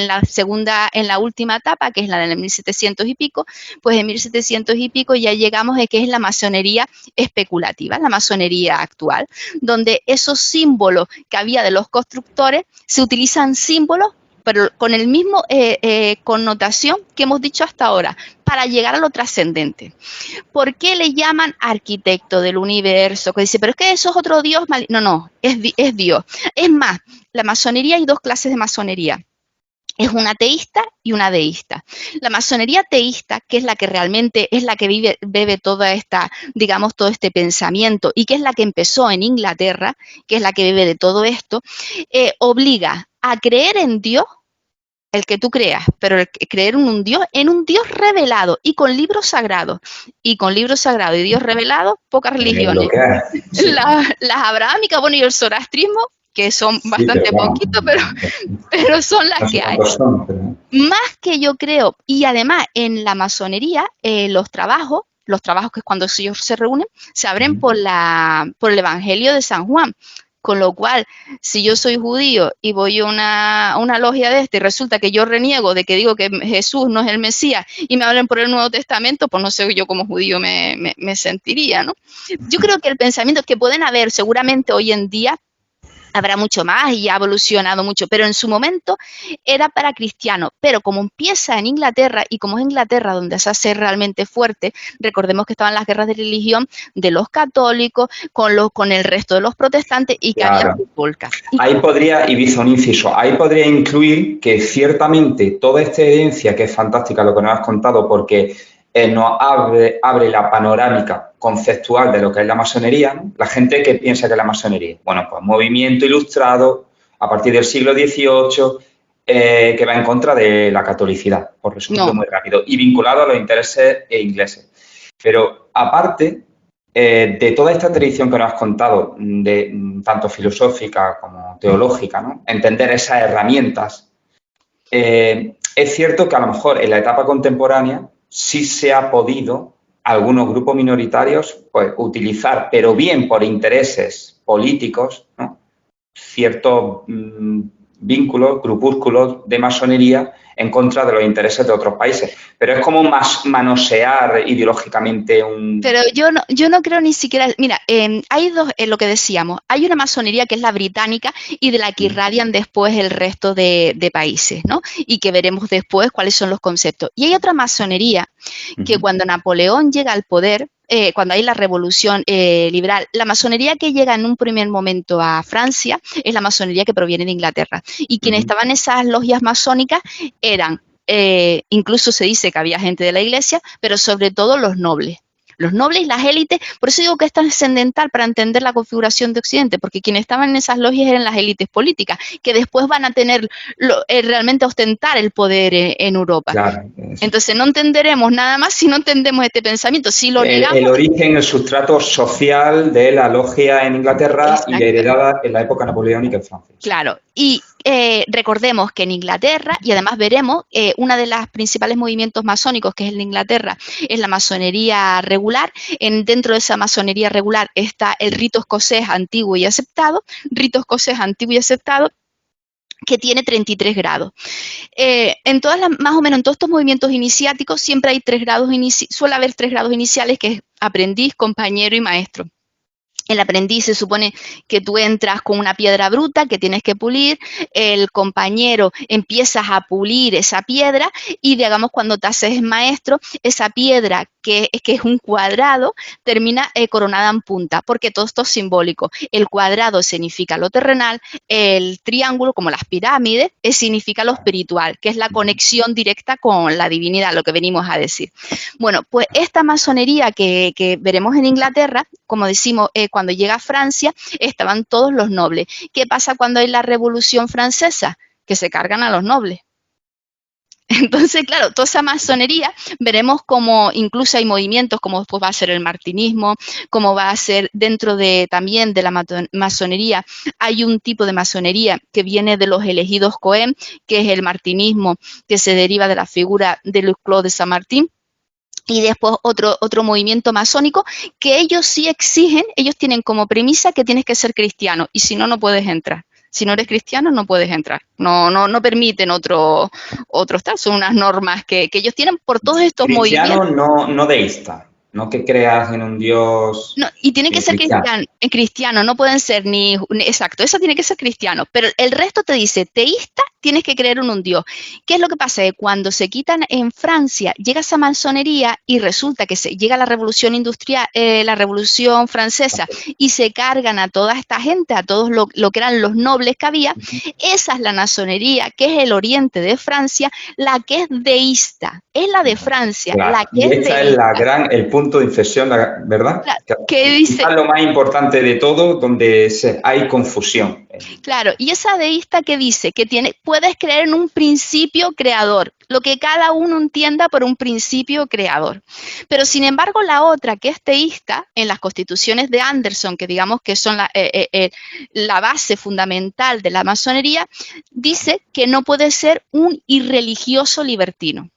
la última etapa, que es la de 1700 y pico, pues en 1700 y pico ya llegamos a que es la masonería especulativa, la masonería actual, donde esos símbolos que había de los constructores se utilizan símbolos pero con el mismo connotación que hemos dicho hasta ahora, para llegar a lo trascendente. ¿Por qué le llaman arquitecto del universo? Que dice, pero es que eso es otro Dios. No, es Dios. Es más, la masonería, hay dos clases de masonería. Es una teísta y una deísta. La masonería teísta, que es la que realmente es la que bebe toda esta, digamos, todo este pensamiento y que es la que empezó en Inglaterra, que es la que bebe de todo esto, obliga a creer en Dios, el que tú creas, pero creer en un Dios revelado y con libros sagrados. Y con libros sagrados y Dios revelado, pocas religiones. Sí. Las abrahámicas, bueno, y el zoroastrismo, que son bastante poquitos, pero son las que hay. Más que yo creo, y además en la masonería, los trabajos que es cuando ellos se reúnen, se abren por el Evangelio de San Juan. Con lo cual, si yo soy judío y voy a una logia de y resulta que yo reniego de que digo que Jesús no es el Mesías y me hablan por el Nuevo Testamento, pues no sé yo como judío me sentiría, ¿no? Yo creo que el pensamiento que pueden haber seguramente hoy en día, habrá mucho más y ha evolucionado mucho, pero en su momento era para cristianos. Pero como empieza en Inglaterra y como es Inglaterra donde se hace realmente fuerte, recordemos que estaban las guerras de religión de los católicos con el resto de los protestantes y que había polcas. Ahí podría, y hizo un inciso, ahí podría incluir que ciertamente toda esta evidencia, que es fantástica lo que nos has contado, porque nos abre la panorámica conceptual de lo que es la masonería, ¿no? La gente que piensa que es la masonería, bueno, pues movimiento ilustrado a partir del siglo XVIII que va en contra de la catolicidad, por resumirlo muy rápido, y vinculado a los intereses ingleses. Pero aparte de toda esta tradición que nos has contado, tanto filosófica como teológica, ¿no? Entender esas herramientas, es cierto que a lo mejor en la etapa contemporánea sí se ha podido algunos grupos minoritarios pues, utilizar, pero bien por intereses políticos, ¿no? Ciertos vínculos, grupúsculos de masonería en contra de los intereses de otros países. Pero es como manosear ideológicamente un... Pero yo no creo ni siquiera... Mira, hay dos, lo que decíamos, hay una masonería que es la británica y de la que irradian después el resto de países, ¿no? Y que veremos después cuáles son los conceptos. Y hay otra masonería que cuando Napoleón llega al poder, cuando hay la revolución liberal, la masonería que llega en un primer momento a Francia es la masonería que proviene de Inglaterra. Y quienes estaban en esas logias masónicas eran, incluso se dice que había gente de la iglesia, pero sobre todo los nobles. Los nobles y las élites, por eso digo que es trascendental para entender la configuración de Occidente, porque quienes estaban en esas logias eran las élites políticas, que después van a tener realmente ostentar el poder en Europa. Claro, entonces no entenderemos nada más si no entendemos este pensamiento. Si lo negamos, el origen, el sustrato social de la logia en Inglaterra. Exacto. Y heredada en la época napoleónica en Francia. Claro, y recordemos que en Inglaterra, y además veremos, uno de los principales movimientos masónicos, que es el de Inglaterra, es la masonería regular. Dentro de esa masonería regular está el rito escocés antiguo y aceptado, que tiene 33 grados. Más o menos en todos estos movimientos iniciáticos siempre hay 3 grados, suele haber 3 grados iniciales, que es aprendiz, compañero y maestro. El aprendiz se supone que tú entras con una piedra bruta que tienes que pulir, el compañero empiezas a pulir esa piedra y digamos cuando te haces maestro, esa piedra que es un cuadrado termina coronada en punta, porque todo esto es simbólico. El cuadrado significa lo terrenal, el triángulo, como las pirámides, significa lo espiritual, que es la conexión directa con la divinidad, lo que venimos a decir. Bueno, pues esta masonería que veremos en Inglaterra, como decimos, cuando llega a Francia, estaban todos los nobles. ¿Qué pasa cuando hay la Revolución Francesa? Que se cargan a los nobles. Entonces, claro, toda esa masonería, veremos como incluso hay movimientos como después va a ser el martinismo, como va a ser dentro también de la masonería, hay un tipo de masonería que viene de los elegidos Cohen, que es el martinismo, que se deriva de la figura de Louis Claude de Saint-Martin. Y después otro movimiento masónico que ellos sí exigen, ellos tienen como premisa que tienes que ser cristiano y si no, no puedes entrar. Si no eres cristiano, no puedes entrar. No permiten otros tal. Son unas normas que ellos tienen por todos estos cristiano, movimientos. No deísta. No que creas en un Dios No, y tiene que ser cristiano. cristiano, no pueden ser exacto, eso tiene que ser cristiano, pero el resto te dice, teísta, tienes que creer en un Dios. ¿Qué es lo que pasa? Que cuando se quitan en Francia, llega esa masonería y resulta que llega la revolución industrial, la revolución francesa, y se cargan a toda esta gente, a todos lo que eran los nobles que había. Esa es la masonería, que es el oriente de Francia, la que es deísta, es la de Francia, Claro. la que Y es esta es deísta. el punto de inflexión, ¿verdad? Que dice, Quizás lo más importante de todo, donde hay confusión. claro, y esa deísta que dice que puedes creer en un principio creador, lo que cada uno entienda por un principio creador. Pero sin embargo, la otra que es teísta, en las constituciones de Anderson, que digamos que son la base fundamental de la masonería, dice que no puede ser un irreligioso libertino.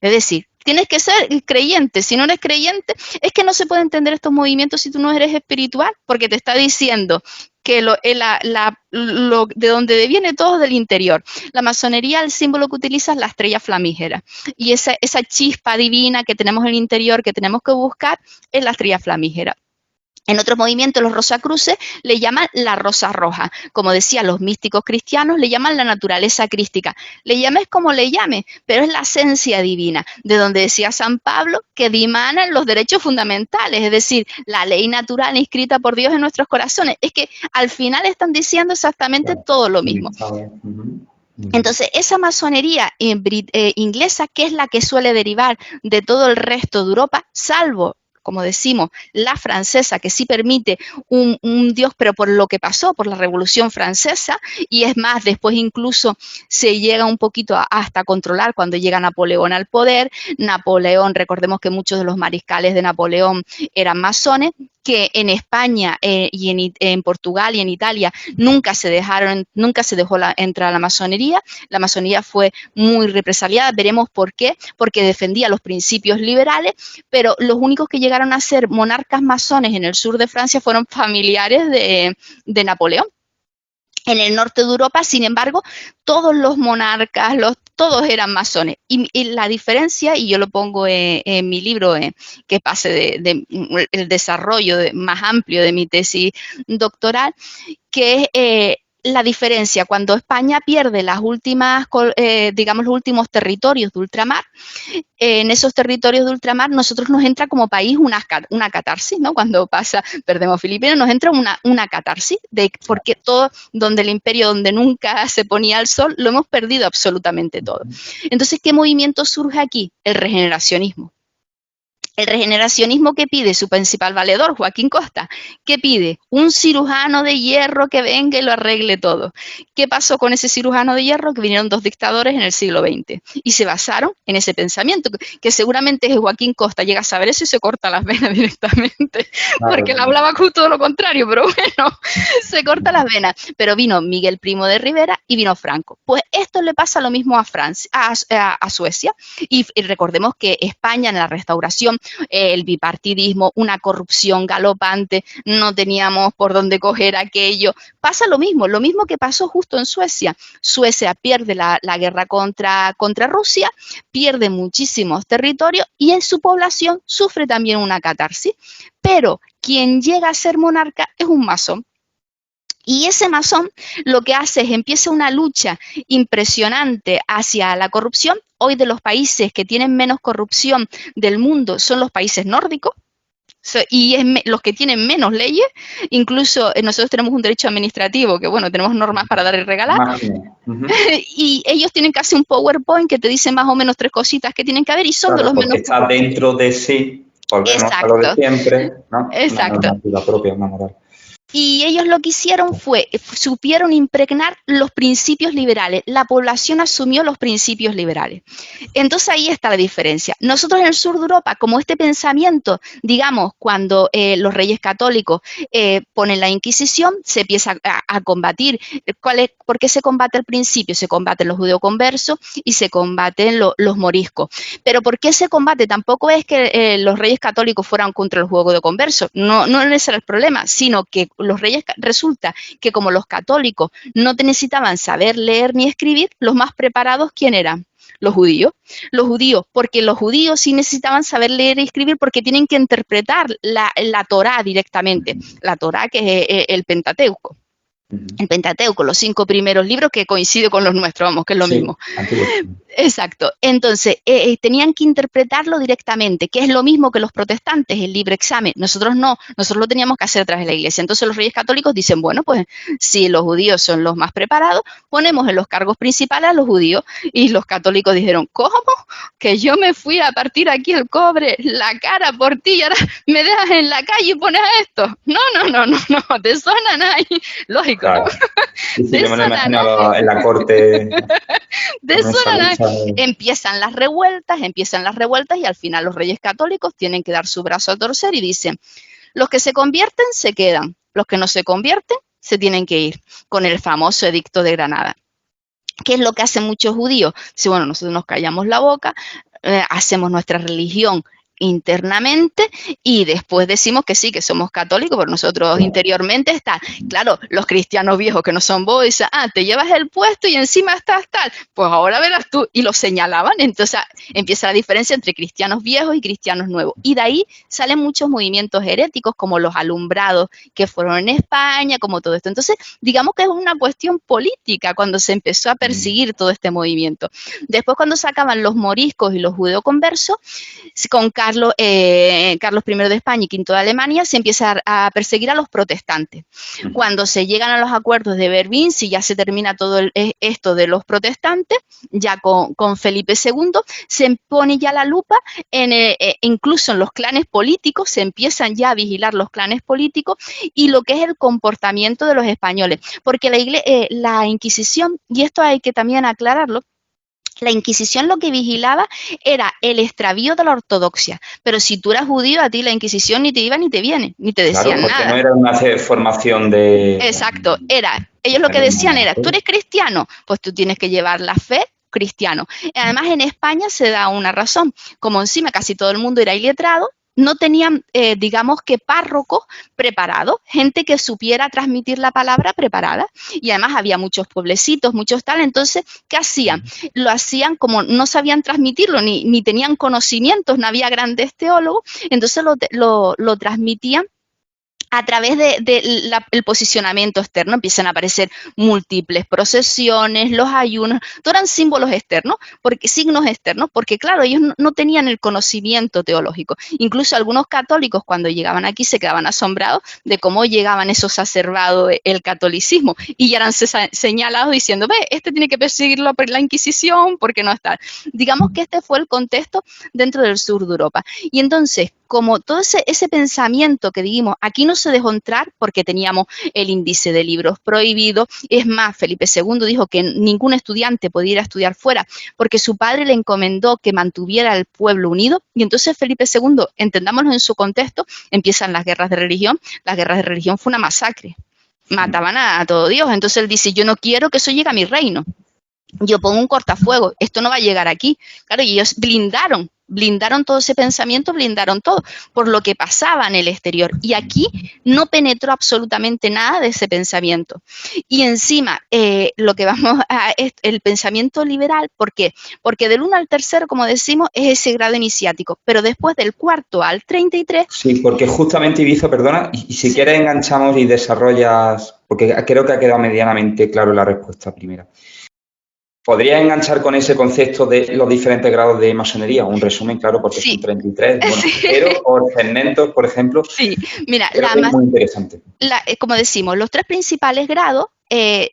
Es decir, tienes que ser creyente. Si no eres creyente, es que no se puede entender estos movimientos si tú no eres espiritual, porque te está diciendo que de donde viene todo del interior. La masonería, el símbolo que utiliza es la estrella flamígera. Y esa chispa divina que tenemos en el interior, que tenemos que buscar, es la estrella flamígera. En otros movimientos, los rosacruces le llaman la rosa roja. Como decía, los místicos cristianos le llaman la naturaleza crística. Le llames como le llames, pero es la esencia divina, de donde decía San Pablo que dimanan los derechos fundamentales, es decir, la ley natural inscrita por Dios en nuestros corazones. Es que al final están diciendo exactamente todo lo mismo. Entonces, esa masonería inglesa, que es la que suele derivar de todo el resto de Europa, salvo, como decimos, la francesa, que sí permite un Dios, pero por lo que pasó, por la Revolución Francesa, y es más, después incluso se llega un poquito hasta controlar cuando llega Napoleón al poder. Napoleón, recordemos que muchos de los mariscales de Napoleón eran masones, que en España y en Portugal y en Italia nunca se dejó entrar a la masonería. La masonería fue muy represaliada, veremos por qué, porque defendía los principios liberales, pero los únicos que llegaron a ser monarcas masones en el sur de Francia fueron familiares de Napoleón. En el norte de Europa, sin embargo, todos los monarcas, todos eran masones. Y la diferencia, y yo lo pongo en mi libro, que pase el desarrollo más amplio de mi tesis doctoral, que es la diferencia cuando España pierde los últimos territorios de ultramar. En esos territorios de ultramar, nosotros nos entra como país una catarsis, ¿no? Cuando perdemos Filipinas, nos entra una catarsis, porque todo, donde el imperio, donde nunca se ponía el sol, lo hemos perdido absolutamente todo. Entonces, ¿qué movimiento surge aquí? El regeneracionismo. El regeneracionismo, que pide su principal valedor, Joaquín Costa, ¿qué pide? Un cirujano de hierro que venga y lo arregle todo. ¿Qué pasó con ese cirujano de hierro? Que vinieron dos dictadores en el siglo XX y se basaron en ese pensamiento, que seguramente Joaquín Costa llega a saber eso y se corta las venas directamente, porque él hablaba justo lo contrario, pero bueno, se corta las venas. Pero vino Miguel Primo de Rivera y vino Franco. Pues esto le pasa lo mismo a Suecia, y recordemos que España en la restauración, el bipartidismo, una corrupción galopante, no teníamos por dónde coger aquello. Pasa lo mismo que pasó justo en Suecia. Suecia pierde la guerra contra Rusia, pierde muchísimos territorios y en su población sufre también una catarsis. Pero quien llega a ser monarca es un masón. Y ese masón lo que hace es empieza una lucha impresionante hacia la corrupción. Hoy, de los países que tienen menos corrupción del mundo son los países nórdicos, y los que tienen menos leyes. Incluso nosotros tenemos un derecho administrativo, que bueno, tenemos normas para dar y regalar, y ellos tienen casi un PowerPoint que te dice más o menos 3 cositas que tienen que haber, y son de los menos. Está dentro de sí, volvemos a lo de siempre, ¿no? Exacto. Una normativa propia, una moral. Y ellos lo que hicieron fue, supieron impregnar los principios liberales. La población asumió los principios liberales. Entonces ahí está la diferencia. Nosotros en el sur de Europa, como este pensamiento, digamos, cuando los reyes católicos ponen la Inquisición, se empieza a combatir. ¿Por qué se combate al principio? Se combaten los judeoconversos y se combaten los moriscos. Pero ¿por qué se combate? Tampoco es que los reyes católicos fueran contra los judeoconversos. No ese era el problema, sino que los reyes, resulta que como los católicos no necesitaban saber leer ni escribir, los más preparados, ¿quién eran? Los judíos. Los judíos, porque los judíos sí necesitaban saber leer y escribir porque tienen que interpretar la Torá directamente. La Torá, que es el Pentateuco. El Pentateuco, los 5 primeros libros, que coincide con los nuestros, vamos, que es lo mismo. Antiguo. Exacto. Entonces, tenían que interpretarlo directamente, que es lo mismo que los protestantes, el libre examen. Nosotros no, nosotros lo teníamos que hacer a través de la iglesia. Entonces los reyes católicos dicen, bueno, pues si los judíos son los más preparados, ponemos en los cargos principales a los judíos. Y los católicos dijeron, ¿cómo? Que yo me fui a partir aquí el cobre, la cara por ti, y ahora me dejas en la calle y pones esto. No, te suena nada. Lógico, claro. ¿No? Sí, yo me lo he imaginado en la corte. De eso nada. Empiezan las revueltas y al final los reyes católicos tienen que dar su brazo a torcer y dicen, los que se convierten se quedan, los que no se convierten se tienen que ir, con el famoso edicto de Granada. ¿Qué es lo que hacen muchos judíos? Si bueno, nosotros nos callamos la boca, hacemos nuestra religión internamente y después decimos que sí, que somos católicos, pero nosotros interiormente está, claro, los cristianos viejos que no son vos, dicen, te llevas el puesto y encima estás tal, pues ahora verás tú, y lo señalaban. Entonces empieza la diferencia entre cristianos viejos y cristianos nuevos, y de ahí salen muchos movimientos heréticos como los alumbrados que fueron en España, como todo esto. Entonces digamos que es una cuestión política cuando se empezó a perseguir todo este movimiento. Después, cuando sacaban los moriscos y los judeoconversos, con Carlos I de España y V de Alemania, se empieza a perseguir a los protestantes. Cuando se llegan a los acuerdos de Berlín, si ya se termina todo esto de los protestantes, ya con Felipe II, se pone ya la lupa, incluso en los clanes políticos, se empiezan ya a vigilar los clanes políticos y lo que es el comportamiento de los españoles. Porque la Inquisición, y esto hay que también aclararlo, la Inquisición lo que vigilaba era el extravío de la ortodoxia, pero si tú eras judío, a ti la Inquisición ni te iba ni te viene, ni te decían nada. Porque no era una formación de... Exacto, ellos lo que decían era, tú eres cristiano, pues tú tienes que llevar la fe cristiano. Además, en España se da una razón, como encima casi todo el mundo era iletrado, no tenían, digamos que párrocos preparados, gente que supiera transmitir la palabra preparada, y además había muchos pueblecitos, muchos tal. Entonces, ¿qué hacían? Lo hacían como no sabían transmitirlo, ni tenían conocimientos, no había grandes teólogos, entonces lo transmitían a través del posicionamiento externo. Empiezan a aparecer múltiples procesiones, los ayunos, todos eran símbolos externos, signos externos, porque claro, ellos no tenían el conocimiento teológico. Incluso algunos católicos cuando llegaban aquí se quedaban asombrados de cómo llegaban esos exacerbados el catolicismo y ya eran señalados diciendo, este tiene que perseguirlo por la Inquisición porque no está. Digamos que este fue el contexto dentro del sur de Europa. Y entonces, como todo ese pensamiento que dijimos, aquí no se dejó entrar porque teníamos el índice de libros prohibidos. Es más, Felipe II dijo que ningún estudiante podía ir a estudiar fuera porque su padre le encomendó que mantuviera al pueblo unido. Y entonces Felipe II, entendámoslo en su contexto, empiezan las guerras de religión. Las guerras de religión fue una masacre. Mataban a todo Dios. Entonces él dice, yo no quiero que eso llegue a mi reino. Yo pongo un cortafuego, esto no va a llegar aquí. Claro, y ellos blindaron todo ese pensamiento, blindaron todo por lo que pasaba en el exterior. Y aquí no penetró absolutamente nada de ese pensamiento. Y encima, lo que vamos a es el pensamiento liberal. ¿Por qué? Porque del 1 al 3, como decimos, es ese grado iniciático. Pero después del 4 al 33... Sí, porque justamente, Ibiza, perdona, y si quieres enganchamos y desarrollas, porque creo que ha quedado medianamente claro la respuesta primera. ¿Podrías enganchar con ese concepto de los diferentes grados de masonería? Un resumen, claro, porque son 33, bueno, pero por segmentos, por ejemplo. Sí, mira, es muy interesante. Como decimos, los 3 principales grados, que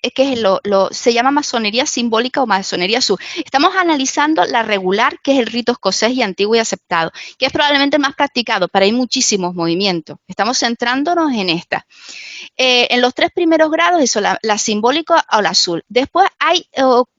se llama masonería simbólica o masonería azul. Estamos analizando la regular, que es el rito escocés y antiguo y aceptado, que es probablemente el más practicado, pero hay muchísimos movimientos. Estamos centrándonos en esta. En los 3 primeros grados, eso, la simbólica o la azul. Después hay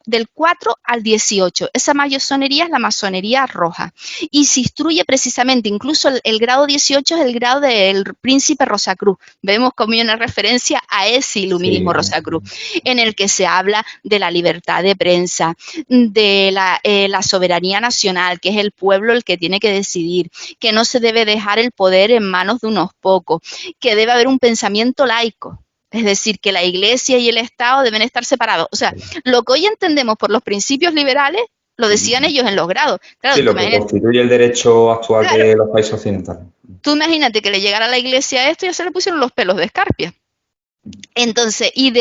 del 4 al 18. Esa masonería es la masonería roja. Y se instruye precisamente, incluso el grado 18 es el grado del príncipe Rosacruz. Vemos como hay una referencia a ese iluminismo Rosacruz, en el que se habla de la libertad de prensa, de la soberanía nacional, que es el pueblo el que tiene que decidir, que no se debe dejar el poder en manos de unos pocos, que debe haber un pensamiento laico. Es decir, que la Iglesia y el Estado deben estar separados. O sea, lo que hoy entendemos por los principios liberales, lo decían ellos en los grados. Claro, Sí, lo que constituye el derecho actual de los países occidentales. Tú imagínate que le llegara a la iglesia esto y ya se le pusieron los pelos de escarpia. Entonces, y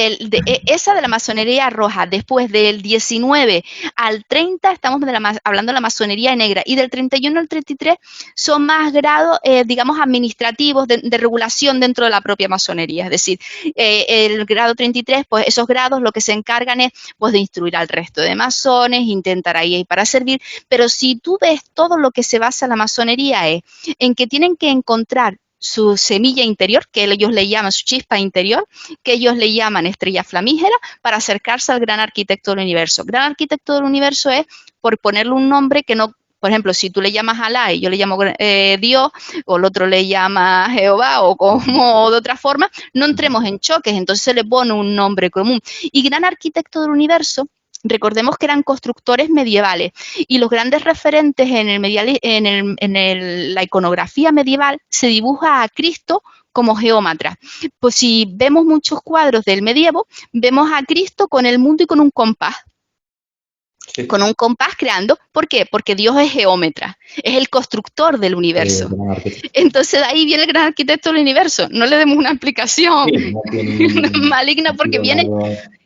esa de la masonería roja, después del 19 al 30, estamos hablando de la masonería negra, y del 31 al 33 son más grados, digamos, administrativos de regulación dentro de la propia masonería. Es decir, el grado 33, pues esos grados lo que se encargan es pues de instruir al resto de masones, intentar ahí para servir, pero si tú ves todo lo que se basa en la masonería es en que tienen que encontrar su semilla interior, que ellos le llaman su chispa interior, que ellos le llaman estrella flamígera, para acercarse al gran arquitecto del universo. Gran arquitecto del universo es, por ponerle un nombre que no, por ejemplo, si tú le llamas Alá y yo le llamo Dios, o el otro le llama Jehová, o de otra forma, no entremos en choques, entonces se le pone un nombre común. Y gran arquitecto del universo, recordemos que eran constructores medievales y los grandes referentes en la iconografía medieval se dibuja a Cristo como geómatra. Pues si vemos muchos cuadros del medievo, vemos a Cristo con el mundo y con un compás. Sí. Con un compás creando. ¿Por qué? Porque Dios es geómetra, es el constructor del universo. Entonces de ahí viene el gran arquitecto del universo. No le demos una explicación maligna porque viene...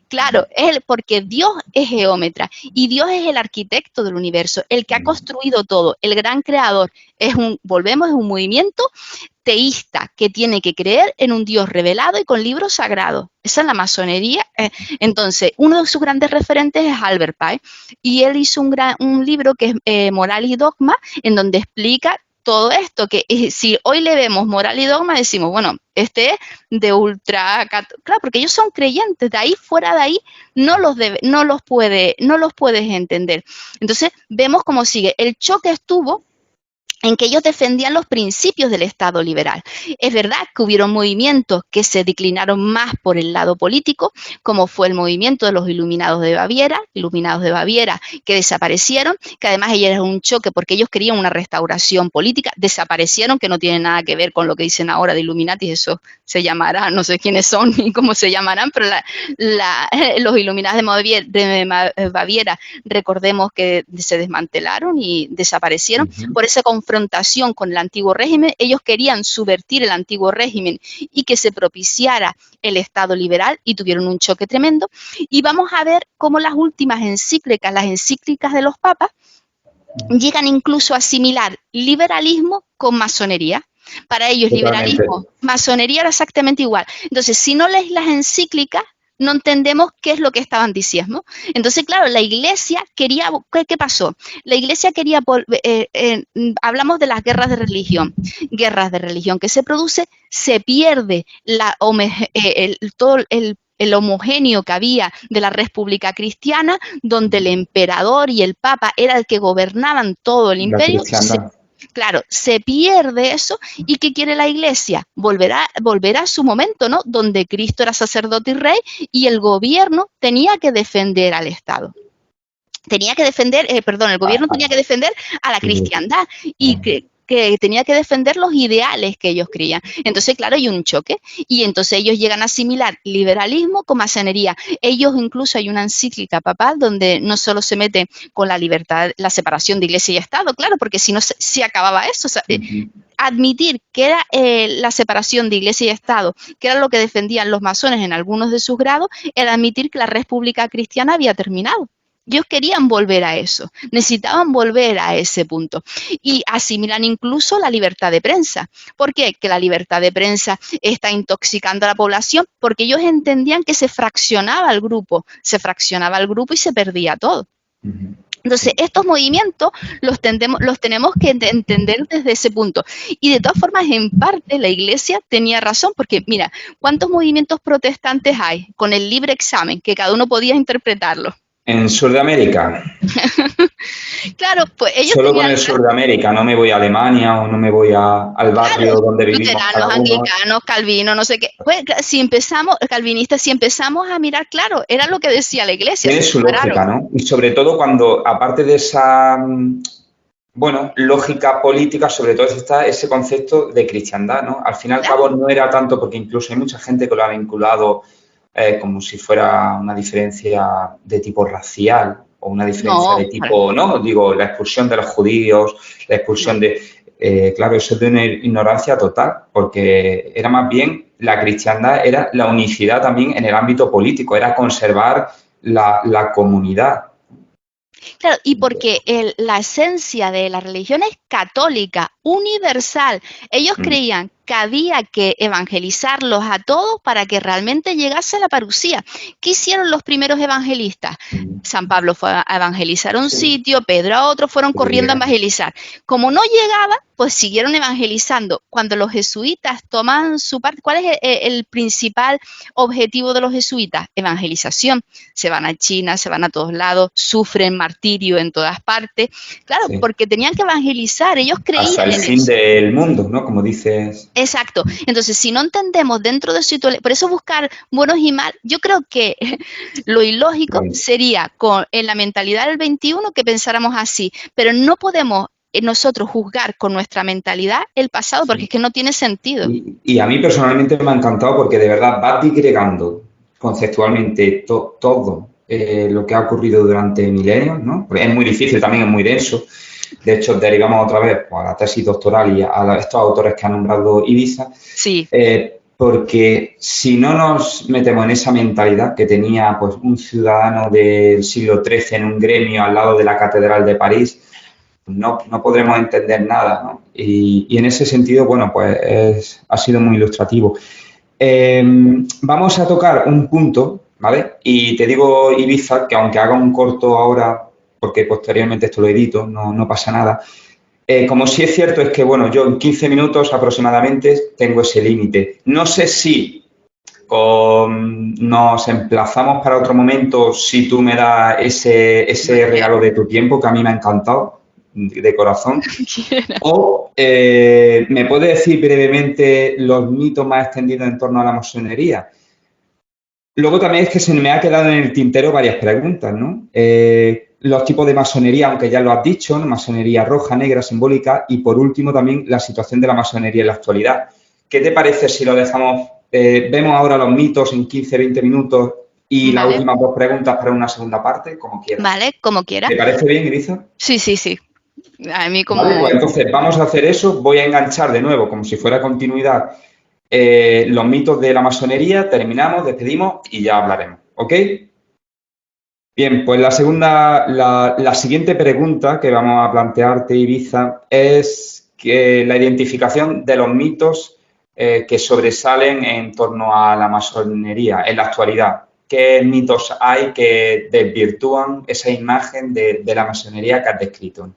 Claro, porque Dios es geómetra y Dios es el arquitecto del universo, el que ha construido todo, el gran creador. Es un movimiento teísta que tiene que creer en un Dios revelado y con libros sagrados. Esa es la masonería. Entonces, uno de sus grandes referentes es Albert Pike y él hizo un libro que es Moral y Dogma, en donde explica todo esto, que si hoy le vemos moral y dogma, decimos, bueno, este es de ultra, claro, porque ellos son creyentes, de ahí fuera de ahí no los puedes entender. Entonces, vemos cómo sigue. El choque estuvo en que ellos defendían los principios del Estado liberal. Es verdad que hubieron movimientos que se declinaron más por el lado político, como fue el movimiento de los iluminados de Baviera, que desaparecieron, que además ellos eran un choque porque ellos querían una restauración política, desaparecieron, que no tiene nada que ver con lo que dicen ahora de Illuminati, eso se llamará, no sé quiénes son ni cómo se llamarán, pero los iluminados de Baviera, recordemos que se desmantelaron y desaparecieron por esa confrontación con el antiguo régimen. Ellos querían subvertir el antiguo régimen y que se propiciara el Estado liberal y tuvieron un choque tremendo. Y vamos a ver cómo las últimas encíclicas, las encíclicas de los papas, llegan incluso a asimilar liberalismo con masonería. Para ellos liberalismo, masonería era exactamente igual. Entonces, si no lees las encíclicas, no entendemos qué es lo que estaban diciendo. Entonces, claro, la Iglesia quería... ¿Qué pasó? La Iglesia quería... hablamos de las guerras de religión. Guerras de religión que se produce, se pierde todo el homogéneo que había de la República Cristiana, donde el emperador y el papa era el que gobernaban todo el imperio. Claro, se pierde eso. ¿Y qué quiere la Iglesia? Volver a su momento, ¿no? Donde Cristo era sacerdote y rey y el gobierno tenía que defender al Estado. El gobierno tenía que defender a la cristiandad y que tenía que defender los ideales que ellos creían. Entonces, claro, hay un choque y entonces ellos llegan a asimilar liberalismo con masonería. Ellos incluso hay una encíclica papal donde no solo se mete con la libertad, la separación de Iglesia y Estado, claro, porque si no se acababa eso. O sea, admitir que era la separación de Iglesia y Estado, que era lo que defendían los masones en algunos de sus grados, era admitir que la República Cristiana había terminado. Ellos querían volver a eso, necesitaban volver a ese punto y asimilan incluso la libertad de prensa. ¿Por qué? Que la libertad de prensa está intoxicando a la población porque ellos entendían que se fraccionaba el grupo y se perdía todo. Entonces, estos movimientos los tenemos que entender desde ese punto. Y de todas formas, en parte, la Iglesia tenía razón, porque mira, ¿cuántos movimientos protestantes hay con el libre examen, que cada uno podía interpretarlo? En Sudamérica. Claro, pues ellos solo con el sur de América, no me voy a Alemania o no me voy al barrio donde vivimos. Luteranos, anglicanos, calvinos, no sé qué. Pues si empezamos a mirar, claro, era lo que decía la Iglesia. Tiene su lógica, ¿no? Y sobre todo cuando, aparte de esa, lógica política, sobre todo está ese concepto de cristiandad, ¿no? Al fin y al cabo no era tanto, porque incluso hay mucha gente que lo ha vinculado como si fuera una diferencia de tipo racial o una diferencia de No, tipo, ¿no? Digo, la expulsión de los judíos, la expulsión de... claro, eso es de una ignorancia total, porque era más bien, la cristiandad era la unicidad también en el ámbito político, era conservar la comunidad. claro, y porque la esencia de la religión es católica, universal. Ellos creían que había que evangelizarlos a todos para que realmente llegase la parucía. ¿Qué hicieron los primeros evangelistas? San Pablo fue a evangelizar un sitio, Pedro a otro, fueron corriendo a evangelizar. Como no llegaba, pues siguieron evangelizando. Cuando los jesuitas toman su parte, ¿cuál es el principal objetivo de los jesuitas? Evangelización. Se van a China, se van a todos lados, sufren martirio en todas partes. Claro, porque tenían que evangelizar, ellos creían hasta el fin del mundo, ¿no? Como dices. Exacto. Entonces, si no entendemos dentro de su... Por eso buscar buenos y mal, yo creo que lo ilógico sería en la mentalidad del 21 que pensáramos así, pero no podemos nosotros juzgar con nuestra mentalidad el pasado porque es que no tiene sentido. Y a mí personalmente me ha encantado porque de verdad va digregando conceptualmente todo lo que ha ocurrido durante milenios, ¿no? Porque es muy difícil, también es muy denso. De hecho, derivamos otra vez a la tesis doctoral y a estos autores que ha nombrado Ibiza. Sí. Porque si no nos metemos en esa mentalidad que tenía pues un ciudadano del siglo XIII en un gremio al lado de la Catedral de París, no podremos entender nada, ¿no? Y en ese sentido, bueno, pues ha sido muy ilustrativo. Vamos a tocar un punto, ¿vale? Y te digo, Ibiza, que aunque haga un corto ahora, porque posteriormente esto lo edito, no pasa nada. Como sí es cierto es que, bueno, yo en 15 minutos aproximadamente tengo ese límite. No sé si nos emplazamos para otro momento, si tú me das ese regalo de tu tiempo, que a mí me ha encantado, de corazón. O me puedes decir brevemente los mitos más extendidos en torno a la masonería. Luego también es que se me ha quedado en el tintero varias preguntas, ¿no? Los tipos de masonería, aunque ya lo has dicho, ¿no? Masonería roja, negra, simbólica, y por último también la situación de la masonería en la actualidad. ¿Qué te parece si lo dejamos, vemos ahora los mitos en 15, 20 minutos y las últimas dos preguntas para una segunda parte, como quieras? Vale, como quieras. ¿Te parece bien, Ibiza? Sí. A mí como... Vale, pues entonces vamos a hacer eso. Voy a enganchar de nuevo, como si fuera continuidad, los mitos de la masonería, terminamos, despedimos y ya hablaremos, ¿ok? Bien, pues la siguiente pregunta que vamos a plantearte, Ibiza, es que la identificación de los mitos que sobresalen en torno a la masonería en la actualidad. ¿Qué mitos hay que desvirtúan esa imagen de la masonería que has descrito?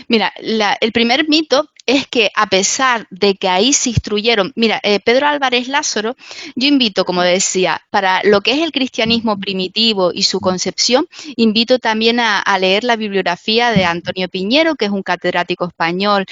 Mira, el primer mito es que a pesar de que ahí se instruyeron, mira, Pedro Álvarez Lázaro, yo invito, como decía, para lo que es el cristianismo primitivo y su concepción, invito también a leer la bibliografía de Antonio Piñero, que es un catedrático español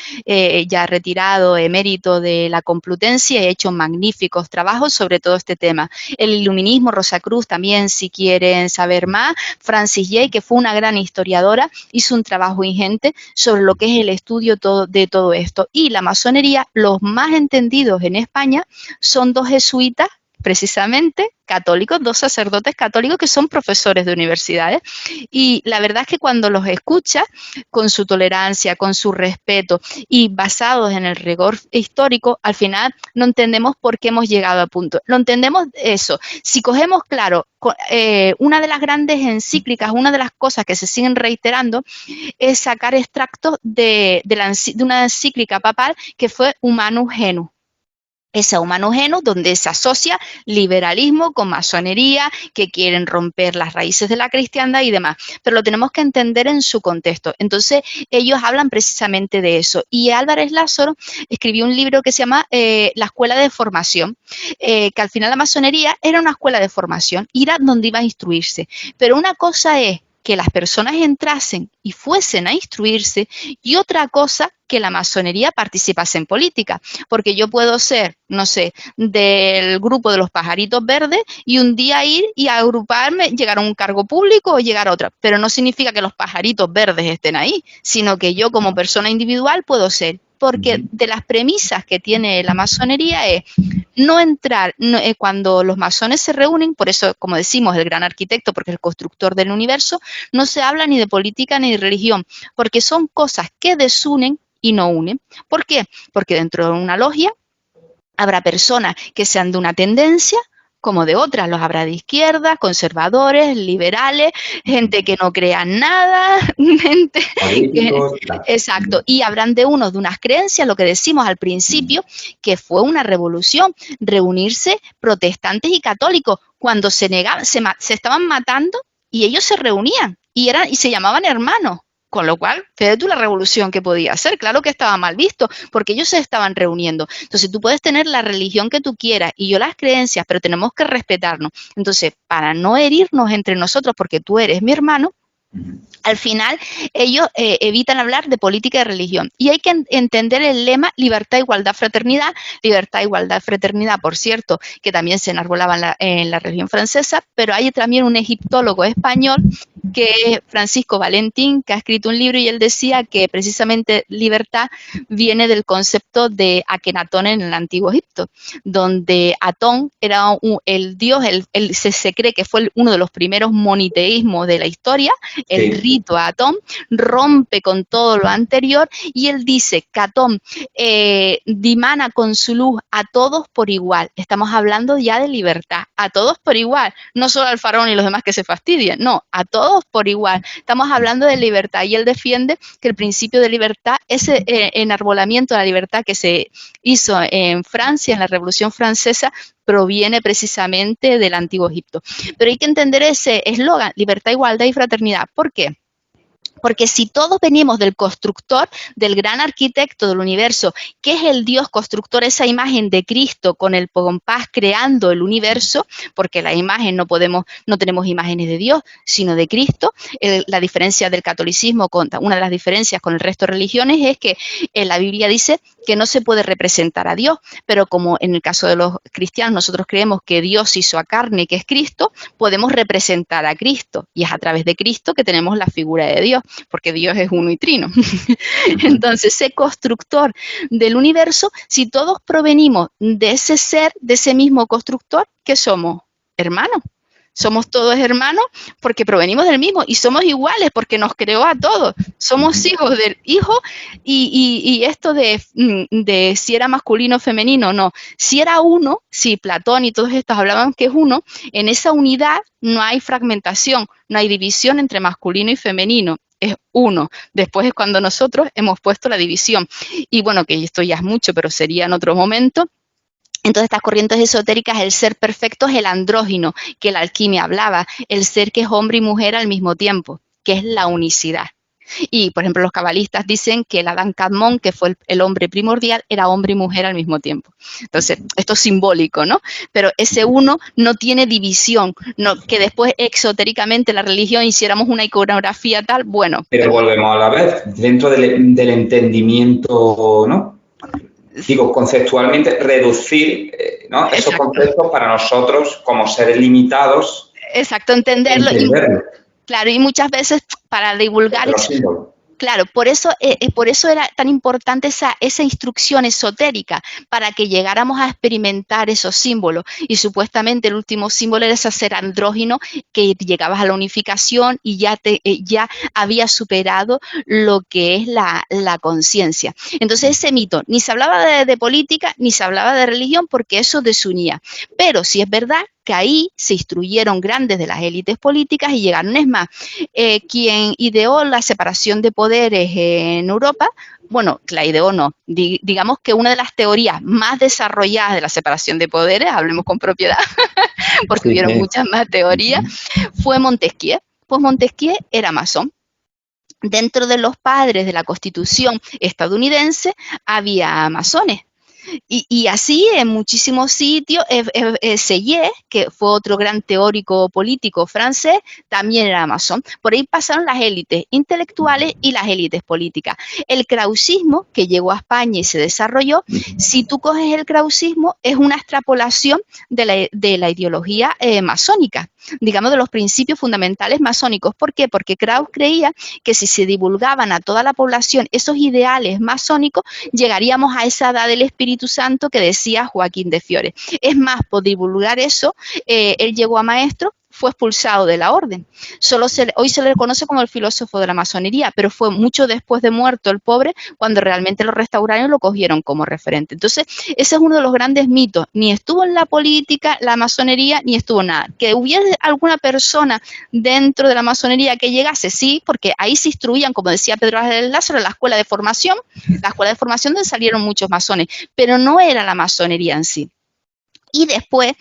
ya retirado, emérito de la Complutense, y ha hecho magníficos trabajos sobre todo este tema. El iluminismo, Rosa Cruz también, si quieren saber más, Francis Yeh, que fue una gran historiadora, hizo un trabajo ingente sobre lo que es el estudio de todo esto. Y la masonería, los más entendidos en España son dos jesuitas, precisamente católicos, dos sacerdotes católicos que son profesores de universidades. Y la verdad es que cuando los escuchas, con su tolerancia, con su respeto y basados en el rigor histórico, al final no entendemos por qué hemos llegado a punto. Lo entendemos eso. Si cogemos, claro, una de las grandes encíclicas, una de las cosas que se siguen reiterando es sacar extractos de una encíclica papal que fue Humanus Genus. Esa Humanus Genus, donde se asocia liberalismo con masonería, que quieren romper las raíces de la cristiandad y demás, pero lo tenemos que entender en su contexto. Entonces, ellos hablan precisamente de eso. Y Álvarez Lázaro escribió un libro que se llama La Escuela de Formación, que al final la masonería era una escuela de formación, era donde iba a instruirse. Pero una cosa es que las personas entrasen y fuesen a instruirse, y otra cosa que la masonería participase en política, porque yo puedo ser, no sé, del grupo de los pajaritos verdes y un día ir y agruparme, llegar a un cargo público o llegar a otra, pero no significa que los pajaritos verdes estén ahí, sino que yo como persona individual puedo ser, porque de las premisas que tiene la masonería es no entrar, cuando los masones se reúnen, por eso, como decimos, el gran arquitecto, porque es el constructor del universo, no se habla ni de política ni de religión, porque son cosas que desunen y no unen. ¿Por qué? Porque dentro de una logia habrá personas que sean de una tendencia como de otras, los habrá de izquierda, conservadores, liberales, gente que no crea en nada, gente exacto, y habrán de unos de unas creencias, lo que decimos al principio, que fue una revolución, reunirse protestantes y católicos, cuando se negaban, se estaban matando y ellos se reunían y se llamaban hermanos. Con lo cual, fíjate tú la revolución que podía hacer. Claro que estaba mal visto, porque ellos se estaban reuniendo. Entonces, tú puedes tener la religión que tú quieras y yo las creencias, pero tenemos que respetarnos. Entonces, para no herirnos entre nosotros, porque tú eres mi hermano, al final ellos evitan hablar de política y religión. Y hay que entender el lema libertad, igualdad, fraternidad. Libertad, igualdad, fraternidad, por cierto, que también se enarbolaba en la religión francesa, pero hay también un egiptólogo español, que es Francisco Valentín, que ha escrito un libro y él decía que precisamente libertad viene del concepto de Akenatón en el Antiguo Egipto, donde Atón era el dios, se cree que fue uno de los primeros moniteísmos de la historia, el rito a Atón, rompe con todo lo anterior y él dice que Atón dimana con su luz a todos por igual. Estamos hablando ya de libertad, a todos por igual, no solo al faraón y los demás que se fastidian, no, a todos por igual. Estamos hablando de libertad y él defiende que el principio de libertad, ese enarbolamiento de la libertad que se hizo en Francia, en la Revolución Francesa, proviene precisamente del Antiguo Egipto. Pero hay que entender ese eslogan, libertad, igualdad y fraternidad. ¿Por qué? Porque si todos venimos del constructor, del gran arquitecto del universo, que es el Dios constructor, esa imagen de Cristo con el compás creando el universo, porque la imagen no tenemos imágenes de Dios, sino de Cristo. La diferencia del catolicismo, una de las diferencias con el resto de religiones es que la Biblia dice que no se puede representar a Dios, pero como en el caso de los cristianos nosotros creemos que Dios hizo a carne, que es Cristo, podemos representar a Cristo, y es a través de Cristo que tenemos la figura de Dios, porque Dios es uno y trino. Entonces, ese constructor del universo, si todos provenimos de ese ser, de ese mismo constructor, ¿qué somos? Hermanos. Somos todos hermanos porque provenimos del mismo y somos iguales porque nos creó a todos. Somos hijos del hijo y esto de si era masculino o femenino, no. Si era uno, si Platón y todos estos hablaban que es uno, en esa unidad no hay fragmentación, no hay división entre masculino y femenino. Es uno. Después es cuando nosotros hemos puesto la división. Y bueno, que esto ya es mucho, pero sería en otro momento. Entonces, estas corrientes esotéricas, el ser perfecto es el andrógino, que la alquimia hablaba, el ser que es hombre y mujer al mismo tiempo, que es la unicidad. Y, por ejemplo, los cabalistas dicen que el Adán Kadmon, que fue el hombre primordial, era hombre y mujer al mismo tiempo. Entonces, esto es simbólico, ¿no? Pero ese uno no tiene división, no, que después exotéricamente la religión hiciéramos una iconografía tal, bueno. Pero volvemos a la vez, dentro del entendimiento, ¿no? Digo, conceptualmente, reducir ¿no? esos conceptos para nosotros como seres limitados. Exacto, entenderlo. Claro, y muchas veces para divulgar... Claro, por eso era tan importante esa instrucción esotérica, para que llegáramos a experimentar esos símbolos. Y supuestamente el último símbolo era ese ser andrógino, que llegabas a la unificación y ya había superado lo que es la conciencia. Entonces ese mito, ni se hablaba de política, ni se hablaba de religión, porque eso desunía. Pero sí es verdad que ahí se instruyeron grandes de las élites políticas y llegaron. Es más, quien ideó la separación de poderes en Europa, bueno, la ideó no, digamos que una de las teorías más desarrolladas de la separación de poderes, hablemos con propiedad, porque hubieron muchas más teorías, fue Montesquieu. Pues Montesquieu era masón. Dentro de los padres de la Constitución estadounidense había masones. Y así en muchísimos sitios, Sieyès, que fue otro gran teórico político francés, también era masón. Por ahí pasaron las élites intelectuales y las élites políticas. El krausismo, que llegó a España y se desarrolló, si tú coges el krausismo, es una extrapolación de la ideología masónica, digamos, de los principios fundamentales masónicos. ¿Por qué? Porque Krauss creía que si se divulgaban a toda la población esos ideales masónicos, llegaríamos a esa edad del espíritu Espíritu Santo que decía Joaquín de Fiore. Es más, por divulgar eso, él llegó a maestro, fue expulsado de la orden. Hoy se le conoce como el filósofo de la masonería, pero fue mucho después de muerto el pobre cuando realmente lo restauraron y lo cogieron como referente. Entonces, ese es uno de los grandes mitos. Ni estuvo en la política, la masonería, ni estuvo nada. Que hubiera alguna persona dentro de la masonería que llegase, sí, porque ahí se instruían, como decía Pedro Ángel Lázaro, la escuela de formación donde salieron muchos masones, pero no era la masonería en sí. Y después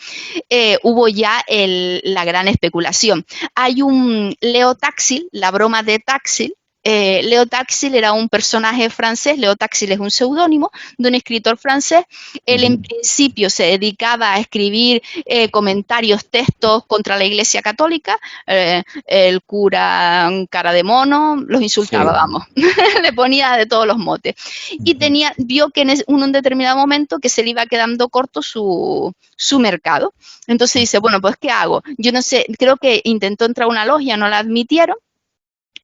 hubo ya la gran especulación. Hay un Leo Taxil, la broma de Taxil. Leo Taxil era un personaje francés. Leo Taxil es un seudónimo de un escritor francés. Él en principio se dedicaba a escribir comentarios, textos contra la Iglesia Católica. El cura cara de mono, los insultaba, sí. Vamos, le ponía de todos los motes. Y vio que en un determinado momento que se le iba quedando corto su mercado. Entonces dice, bueno, pues ¿qué hago? Yo no sé, creo que intentó entrar a una logia, no la admitieron.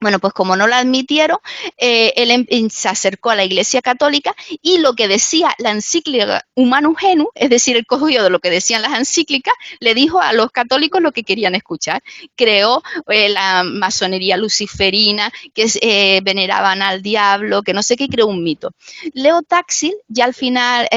Bueno, pues como no la admitieron, él se acercó a la Iglesia Católica y lo que decía la encíclica Humanum Genus, es decir, el cogió de lo que decían las encíclicas, le dijo a los católicos lo que querían escuchar. Creó la masonería luciferina, que veneraban al diablo, que no sé qué, creó un mito. Leo Taxil, ya al final,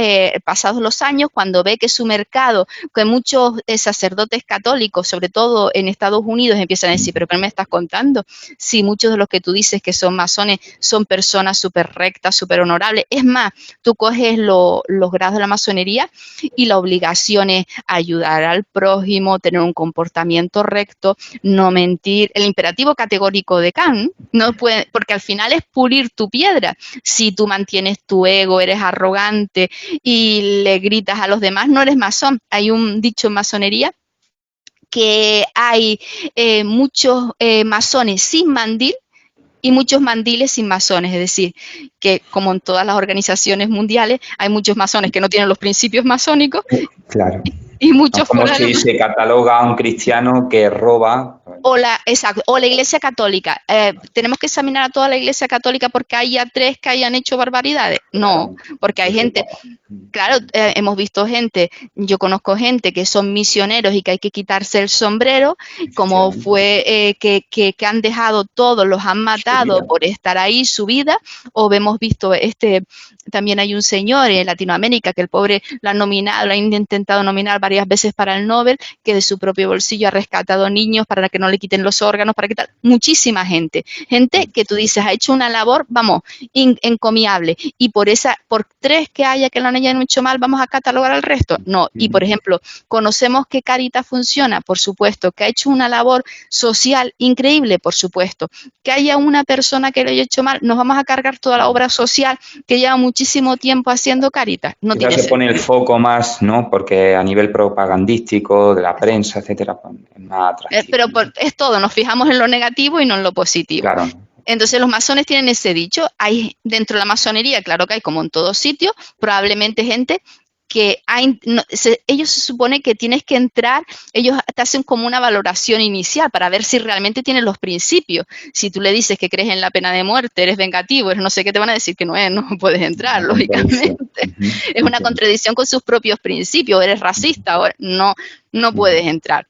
pasados los años, cuando ve que su mercado, que muchos sacerdotes católicos, sobre todo en Estados Unidos, empiezan a decir, ¿pero qué me estás contando? Si muchos de los que tú dices que son masones son personas súper rectas, súper honorables. Es más, tú coges los grados de la masonería y la obligación es ayudar al prójimo, tener un comportamiento recto, no mentir. El imperativo categórico de Kant, no puede, porque al final es pulir tu piedra. Si tú mantienes tu ego, eres arrogante y le gritas a los demás, no eres masón. Hay un dicho en masonería que hay muchos masones sin mandil y muchos mandiles sin masones, es decir, que como en todas las organizaciones mundiales hay muchos masones que no tienen los principios masónicos. Claro. Y muchos no, como si se cataloga a un cristiano que roba. Exacto, o la Iglesia Católica. ¿Tenemos que examinar a toda la Iglesia Católica porque haya tres que hayan hecho barbaridades? No, porque hay gente, claro, hemos visto gente, yo conozco gente que son misioneros y que hay que quitarse el sombrero, como fue que han dejado todo, los han matado por estar ahí, su vida, o hemos visto, también hay un señor en Latinoamérica que el pobre lo han nominado, lo han intentado nominar varias veces para el Nobel, que de su propio bolsillo ha rescatado niños para que no le quiten los órganos, para que tal. Muchísima gente que tú dices ha hecho una labor, vamos, encomiable, y por tres que haya que lo hayan hecho mal, vamos a catalogar al resto. No, y por ejemplo, conocemos que Caritas funciona, por supuesto, que ha hecho una labor social increíble, por supuesto, que haya una persona que lo haya hecho mal, nos vamos a cargar toda la obra social que lleva muchísimo tiempo haciendo Caritas. No tiene se pone el foco más, ¿no? Porque a nivel propagandístico, de la prensa, etcétera, pues, es más atractivo. Pero es todo, nos fijamos en lo negativo y no en lo positivo. Claro. Entonces los masones tienen ese dicho, hay dentro de la masonería, claro que hay como en todos sitios, probablemente gente que ellos se supone que tienes que entrar, ellos te hacen como una valoración inicial para ver si realmente tienes los principios. Si tú le dices que crees en la pena de muerte, eres vengativo, eres no sé qué, te van a decir que no puedes entrar, lógicamente. Es una contradicción con sus propios principios, eres racista, no puedes entrar.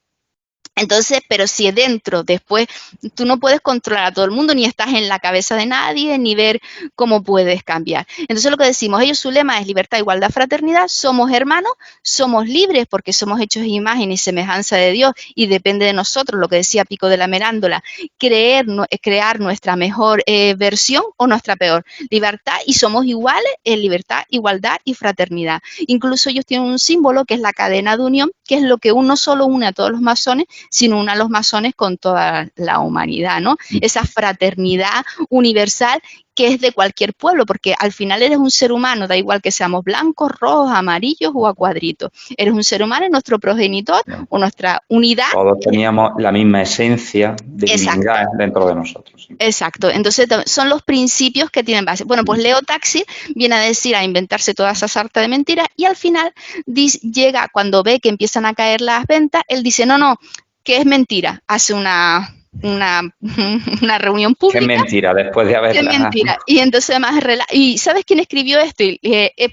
Entonces, pero si dentro, después, tú no puedes controlar a todo el mundo, ni estás en la cabeza de nadie, ni ver cómo puedes cambiar. Entonces, lo que decimos, su lema es libertad, igualdad, fraternidad, somos hermanos, somos libres porque somos hechos en imagen y semejanza de Dios y depende de nosotros, lo que decía Pico de la Mirándola, crear nuestra mejor versión o nuestra peor. Libertad y somos iguales en libertad, igualdad y fraternidad. Incluso ellos tienen un símbolo que es la cadena de unión, que es lo que no solo une a todos los masones, sino une a los masones con toda la humanidad, ¿no? Esa fraternidad universal que es de cualquier pueblo, porque al final eres un ser humano, da igual que seamos blancos, rojos, amarillos o a cuadritos. Eres un ser humano, nuestro progenitor o nuestra unidad. Todos teníamos la misma esencia de divinidad dentro de nosotros. ¿Sí? Exacto. Entonces, son los principios que tienen base. Bueno, pues Leo Taxil viene a decir, a inventarse toda esa sarta de mentiras y al final llega, cuando ve que empiezan a caer las ventas, él dice, no, que es mentira. Hace una una reunión Qué pública. mentira, después de Qué haberla... mentira. Y entonces además, ¿y sabes quién escribió esto?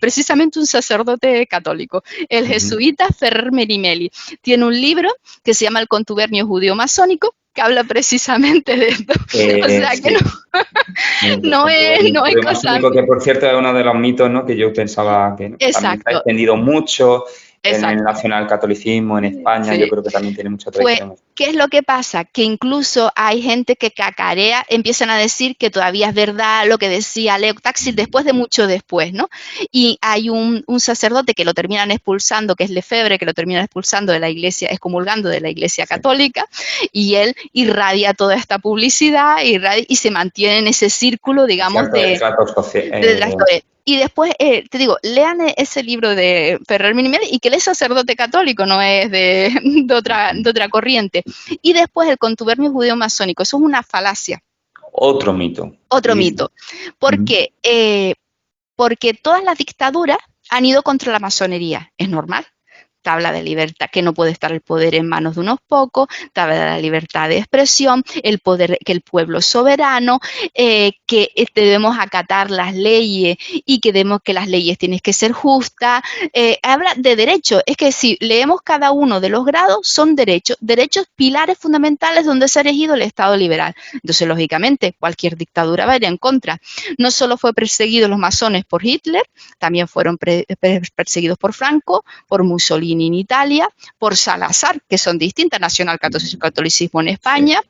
Precisamente un sacerdote católico, el jesuita Ferrer Merimeli. Tiene un libro que se llama El contubernio judío masónico, que habla precisamente de esto. O sea que sí. no es cosa... Que, por cierto, es uno de los mitos, ¿no?, que yo pensaba que también se ha extendido mucho en el nacionalcatolicismo en España. Yo creo que también tiene mucha tradición. Pues, ¿qué es lo que pasa? Que incluso hay gente que cacarea, empiezan a decir que todavía es verdad lo que decía Leo Táxil después de mucho después, ¿no? Y hay un sacerdote que lo terminan expulsando, que es Lefebvre, que lo terminan expulsando de la iglesia, excomulgando de la iglesia católica, y él irradia toda esta publicidad y se mantiene en ese círculo, digamos, de la historia. Y después, te digo, lean ese libro de Ferrer Merimeli y que él es sacerdote católico, no es de otra corriente. Y después el contubernio judeo masónico, eso es una falacia. Otro mito. Otro mito. ¿Por qué? Porque todas las dictaduras han ido contra la masonería, es normal. Te habla de libertad, que no puede estar el poder en manos de unos pocos, te habla de la libertad de expresión, el poder, que el pueblo es soberano, que debemos acatar las leyes y que debemos que las leyes tienen que ser justas. Habla de derechos, es que si leemos cada uno de los grados, son derechos pilares fundamentales donde se ha erigido el Estado liberal. Entonces, lógicamente, cualquier dictadura va a ir en contra. No solo fue perseguido los masones por Hitler, también fueron perseguidos por Franco, por Mussolini en Italia, por Salazar, que son distintas, nacionalcatolicismo en España,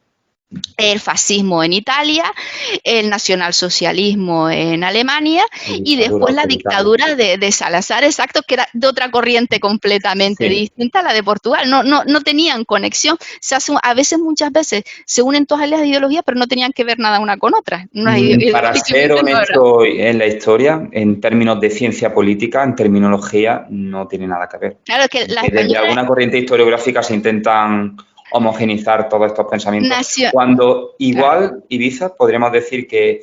el fascismo en Italia, el nacionalsocialismo en Alemania y después la dictadura de Salazar, exacto, que era de otra corriente completamente distinta a la de Portugal. No tenían conexión. Muchas veces se unen todas las ideologías, pero no tenían que ver nada una con otra. Para ser honesto en la historia, en términos de ciencia política, en terminología, no tiene nada que ver. Claro, que desde alguna corriente historiográfica se intentan homogenizar todos estos pensamientos. Cuando igual, Ibiza, podríamos decir que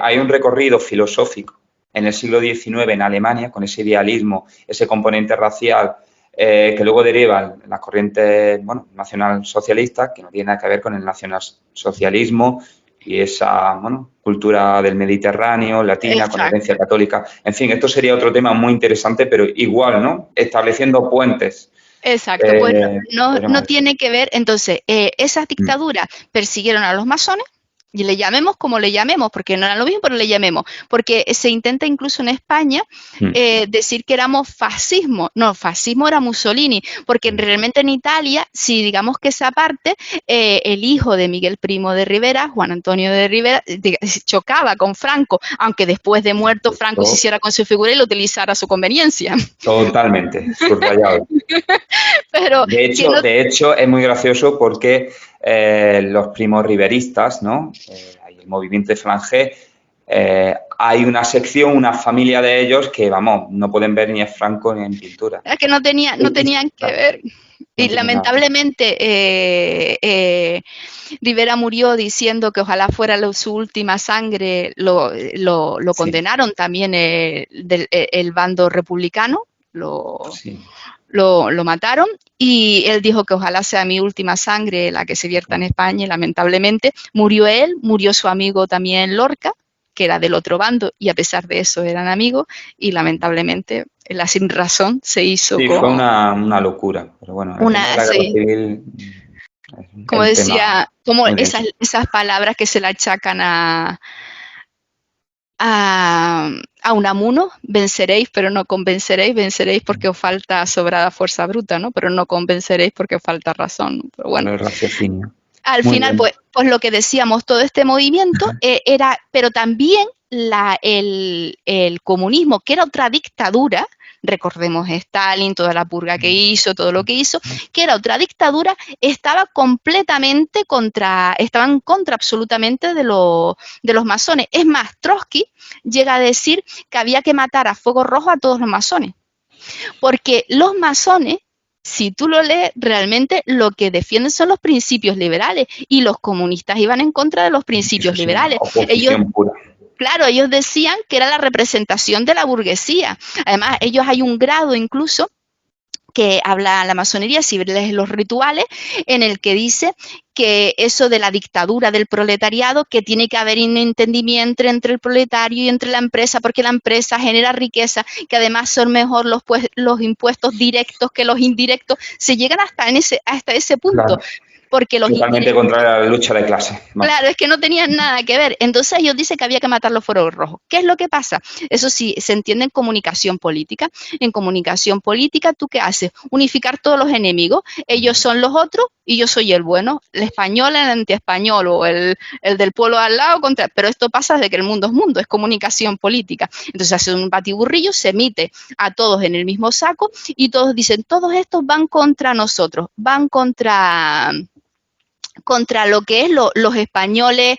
hay un recorrido filosófico en el siglo XIX en Alemania, con ese idealismo, ese componente racial, que luego deriva en las corrientes nacionalsocialistas, que no tiene nada que ver con el nacionalsocialismo y esa cultura del Mediterráneo, latina, con herencia católica. En fin, esto sería otro tema muy interesante, pero igual, ¿no? Estableciendo puentes. Exacto, pues no tiene que ver. Entonces, esas dictaduras persiguieron a los masones, y le llamemos como le llamemos, porque no era lo mismo, pero le llamemos, porque se intenta incluso en España decir que éramos fascismo. No, fascismo era Mussolini, porque realmente en Italia, si digamos que esa parte, el hijo de Miguel Primo de Rivera, Juan Antonio de Rivera, chocaba con Franco, aunque después de muerto Franco se hiciera con su figura y lo utilizara a su conveniencia. Totalmente, subrayado. Pero de hecho, es muy gracioso porque los primos riveristas, ¿no? El movimiento de Falange, hay una sección, una familia de ellos que, no pueden ver ni a Franco ni en pintura. Es que no tenían que ver. Y lamentablemente Rivera murió diciendo que ojalá fuera su última sangre. Lo condenaron también el bando republicano. Lo mataron y él dijo que ojalá sea mi última sangre la que se vierta en España, y lamentablemente murió él, murió su amigo también Lorca, que era del otro bando, y a pesar de eso eran amigos, y lamentablemente la sinrazón se hizo. Sí, fue una locura, pero bueno, la guerra civil, como decía, como esas palabras que se le achacan a Unamuno, venceréis, pero no convenceréis, venceréis porque os falta sobrada fuerza bruta, ¿no? Pero no convenceréis porque os falta razón, ¿no? Pero bueno. El raciocinio. Al final, pues lo que decíamos, todo este movimiento era, pero también el comunismo, que era otra dictadura, recordemos Stalin, toda la purga que hizo, todo lo que hizo, que era otra dictadura, estaban en contra absolutamente de los masones. Es más, Trotsky llega a decir que había que matar a fuego rojo a todos los masones, porque los masones, si tú lo lees, realmente lo que defienden son los principios liberales, y los comunistas iban en contra de los principios liberales. Ellos decían que era la representación de la burguesía. Además, hay un grado incluso que habla la masonería, si lees los rituales, en el que dice que eso de la dictadura del proletariado, que tiene que haber un entendimiento entre el proletario y entre la empresa, porque la empresa genera riqueza, que además son mejor los impuestos directos que los indirectos, se llegan hasta ese punto. Claro. Porque los Totalmente contra la lucha de clases. Claro, es que no tenían nada que ver. Entonces ellos dicen que había que matar los fuegos rojos. ¿Qué es lo que pasa? Eso sí, se entiende en comunicación política. En comunicación política, ¿tú qué haces? Unificar todos los enemigos. Ellos son los otros y yo soy el bueno. El español, el antiespañol o el del pueblo al lado. Pero esto pasa desde que el mundo, es comunicación política. Entonces hace un batiburrillo, se emite a todos en el mismo saco y todos dicen, todos estos van contra nosotros, van contra lo que es los españoles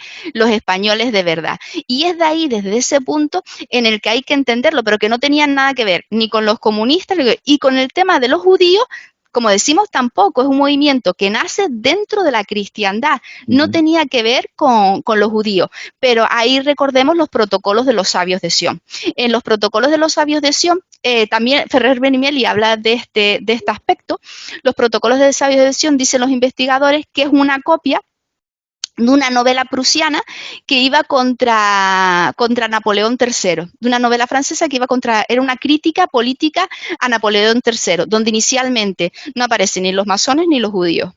de verdad. Y es de ahí, desde ese punto, en el que hay que entenderlo, pero que no tenían nada que ver ni con los comunistas y con el tema de los judíos. Como decimos, tampoco es un movimiento que nace dentro de la cristiandad, no tenía que ver con los judíos, pero ahí recordemos los protocolos de los sabios de Sion. En los protocolos de los sabios de Sion, también Ferrer Benimeli habla de este aspecto. Los protocolos de sabios de Sion, dicen los investigadores, que es una copia de una novela prusiana que iba contra Napoleón III, de una novela francesa que era una crítica política a Napoleón III, donde inicialmente no aparecen ni los masones ni los judíos.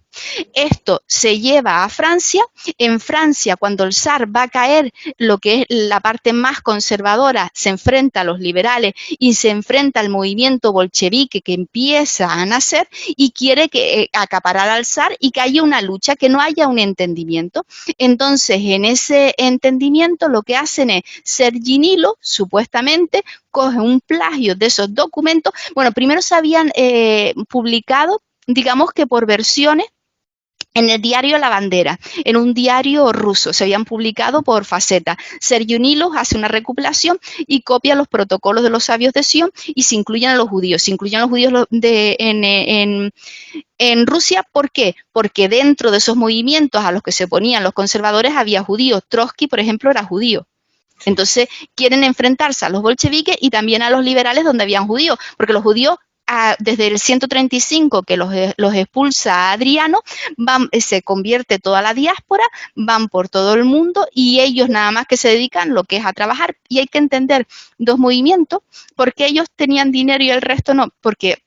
Esto se lleva a Francia. En Francia, cuando el zar va a caer, lo que es la parte más conservadora se enfrenta a los liberales y se enfrenta al movimiento bolchevique que empieza a nacer y quiere acaparar al zar y que haya una lucha, que no haya un entendimiento. Entonces, en ese entendimiento lo que hacen es Sergi Nilo, supuestamente, coge un plagio de esos documentos. Bueno, primero se habían publicado, digamos que por versiones, en el diario La Bandera, en un diario ruso, se habían publicado por Faceta. Sergi Nilo hace una recopilación y copia los protocolos de los sabios de Sion y se incluyen a los judíos. Se incluyen a los judíos en Rusia. ¿Por qué? Porque dentro de esos movimientos a los que se oponían los conservadores había judíos. Trotsky, por ejemplo, era judío. Entonces quieren enfrentarse a los bolcheviques y también a los liberales donde habían judíos, porque los judíos desde el 135 que los expulsa Adriano, se convierte toda la diáspora, van por todo el mundo y ellos nada más que se dedican lo que es a trabajar. Y hay que entender dos movimientos, porque ellos tenían dinero y el resto no, porque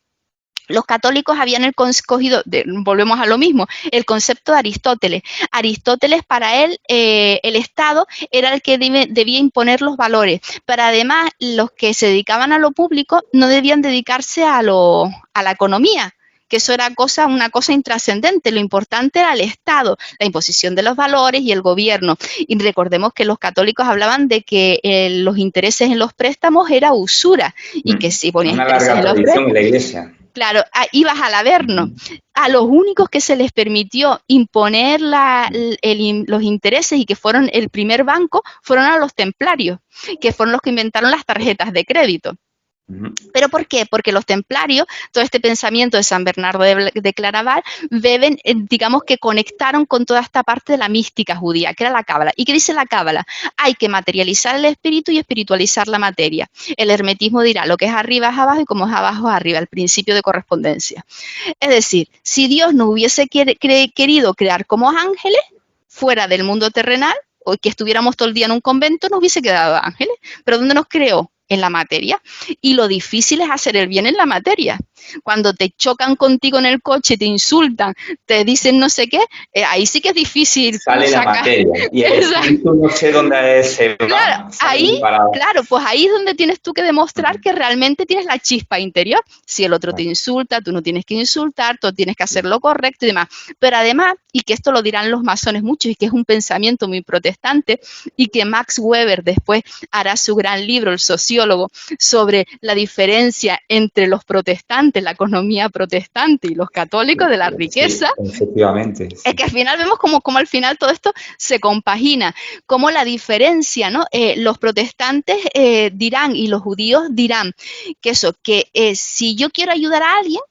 los católicos habían escogido, volvemos a lo mismo, el concepto de Aristóteles. Aristóteles, para él, el Estado era el que debía imponer los valores, pero además los que se dedicaban a lo público no debían dedicarse a la economía, que eso era una cosa intrascendente. Lo importante era el Estado, la imposición de los valores y el gobierno. Y recordemos que los católicos hablaban de que los intereses en los préstamos era usura y que si ponías intereses en los préstamos, en la Iglesia. Claro, ibas al Averno. A los únicos que se les permitió imponer los intereses y que fueron el primer banco fueron a los templarios, que fueron los que inventaron las tarjetas de crédito. ¿Pero por qué? Porque los templarios, todo este pensamiento de San Bernardo de Claraval, digamos que conectaron con toda esta parte de la mística judía, que era la cábala. ¿Y qué dice la cábala? Hay que materializar el espíritu y espiritualizar la materia. El hermetismo dirá, lo que es arriba es abajo y como es abajo es arriba, el principio de correspondencia. Es decir, si Dios no hubiese querido crear como ángeles, fuera del mundo terrenal, o que estuviéramos todo el día en un convento, nos hubiese quedado ángeles. ¿Pero dónde nos creó? En la materia. Y lo difícil es hacer el bien en la materia. Cuando te chocan contigo en el coche, te insultan, te dicen no sé qué, ahí sí que es difícil. Sale la materia. Y el espíritu no sé dónde se va. Claro, pues ahí es donde tienes tú que demostrar que realmente tienes la chispa interior. Si el otro te insulta, tú no tienes que insultar, tú tienes que hacer lo correcto y demás. Pero además, y que esto lo dirán los masones muchos, y que es un pensamiento muy protestante, y que Max Weber después hará su gran libro, El sociólogo, sobre la diferencia entre los protestantes, la economía protestante y los católicos de la riqueza. Sí, efectivamente. Sí. Es que al final vemos como al final todo esto se compagina, como la diferencia, ¿no? Los protestantes dirán y los judíos dirán que si yo quiero ayudar a alguien,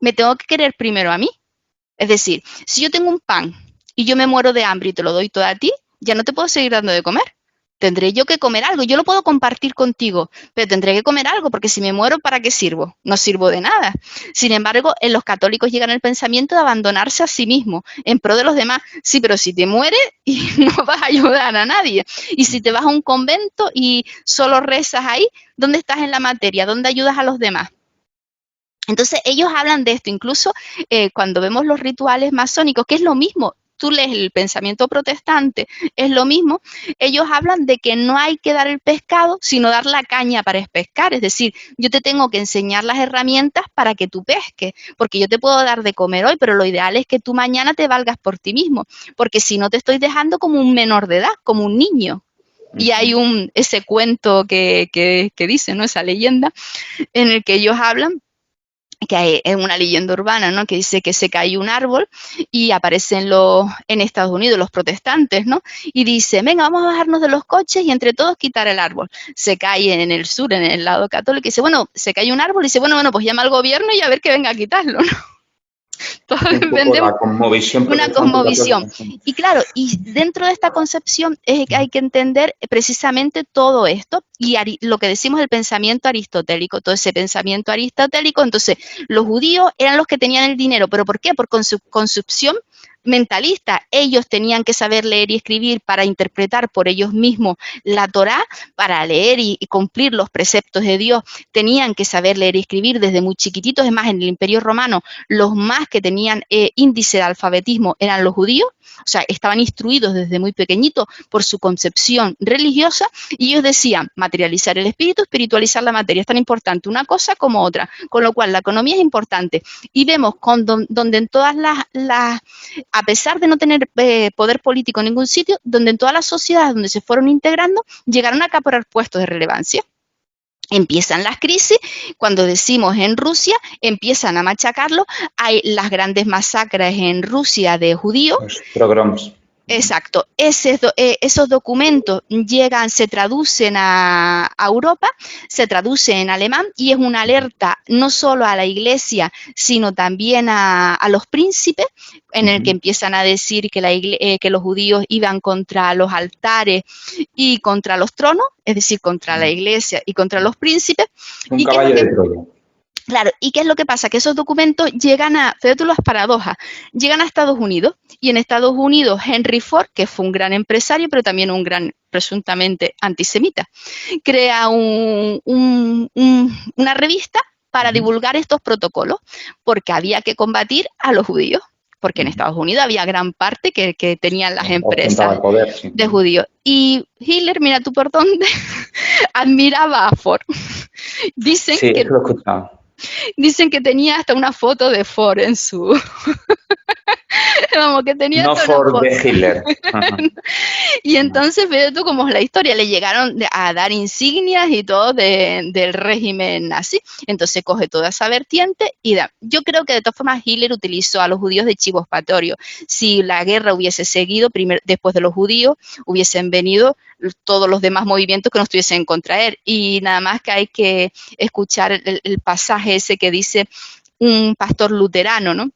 me tengo que querer primero a mí. Es decir, si yo tengo un pan y yo me muero de hambre y te lo doy todo a ti, ya no te puedo seguir dando de comer. Tendré yo que comer algo. Yo lo puedo compartir contigo, pero tendré que comer algo, porque si me muero, ¿para qué sirvo? No sirvo de nada. Sin embargo, en los católicos llegan el pensamiento de abandonarse a sí mismo en pro de los demás. Sí, pero si te mueres y no vas a ayudar a nadie. Y si te vas a un convento y solo rezas ahí, ¿dónde estás en la materia? ¿Dónde ayudas a los demás? Entonces, ellos hablan de esto, incluso cuando vemos los rituales masónicos, que es lo mismo. Tú lees el pensamiento protestante, es lo mismo. Ellos hablan de que no hay que dar el pescado, sino dar la caña para pescar. Es decir, yo te tengo que enseñar las herramientas para que tú pesques, porque yo te puedo dar de comer hoy, pero lo ideal es que tú mañana te valgas por ti mismo, porque si no te estoy dejando como un menor de edad, como un niño. Y hay ese cuento que dice, ¿no? Esa leyenda en el que ellos hablan, que es una leyenda urbana, ¿no? Que dice que se cayó un árbol y aparecen en Estados Unidos los protestantes, ¿no? Y dice, venga, vamos a bajarnos de los coches y entre todos quitar el árbol. Se cae en el sur, en el lado católico, y dice, bueno, se cayó un árbol, y dice, bueno, pues llama al gobierno y a ver que venga a quitarlo, ¿no? La cosmovisión una cosmovisión. Y claro, y dentro de esta concepción hay que entender precisamente todo esto y lo que decimos del pensamiento aristotélico, todo ese pensamiento aristotélico. Entonces, los judíos eran los que tenían el dinero, ¿pero por qué? Por concepción mentalista. Ellos tenían que saber leer y escribir para interpretar por ellos mismos la Torá, para leer y cumplir los preceptos de Dios. Tenían que saber leer y escribir desde muy chiquititos. Es más, en el Imperio Romano, los más que tenían índice de alfabetismo eran los judíos. O sea, estaban instruidos desde muy pequeñitos por su concepción religiosa, y ellos decían materializar el espíritu, espiritualizar la materia. Es tan importante una cosa como otra, con lo cual la economía es importante. Y vemos donde en todas a pesar de no tener poder político en ningún sitio, donde en todas las sociedades donde se fueron integrando, llegaron a acaparar puestos de relevancia. Empiezan las crisis, cuando decimos en Rusia, empiezan a machacarlo, hay las grandes masacres en Rusia de judíos. Los pogroms. Exacto, esos documentos llegan, se traducen a Europa, se traduce en alemán, y es una alerta no solo a la iglesia, sino también a los príncipes, en el que empiezan a decir que los judíos iban contra los altares y contra los tronos, es decir, contra la iglesia y contra los príncipes. Un caballo de Troya. Claro, ¿y qué es lo que pasa? Que esos documentos llegan fíjate las paradojas, llegan a Estados Unidos, y en Estados Unidos Henry Ford, que fue un gran empresario, pero también un gran, presuntamente, antisemita, crea una revista para divulgar estos protocolos, porque había que combatir a los judíos, porque en Estados Unidos había gran parte que tenían las empresas de judíos. Y Hitler, mira tú por dónde, admiraba a Ford. Dicen sí, que eso lo he escuchado. Dicen que tenía hasta una foto de Ford en su... Vamos, que tenía no Ford de Hitler. Y entonces, ve tú cómo es la historia. Le llegaron a dar insignias y todo del régimen nazi. Entonces coge toda esa vertiente y da. Yo creo que de todas formas Hitler utilizó a los judíos de chivo expiatorio. Si la guerra hubiese seguido, después de los judíos, hubiesen venido todos los demás movimientos que no estuviesen contra él. Y nada más que hay que escuchar el pasaje ese que dice un pastor luterano, ¿no?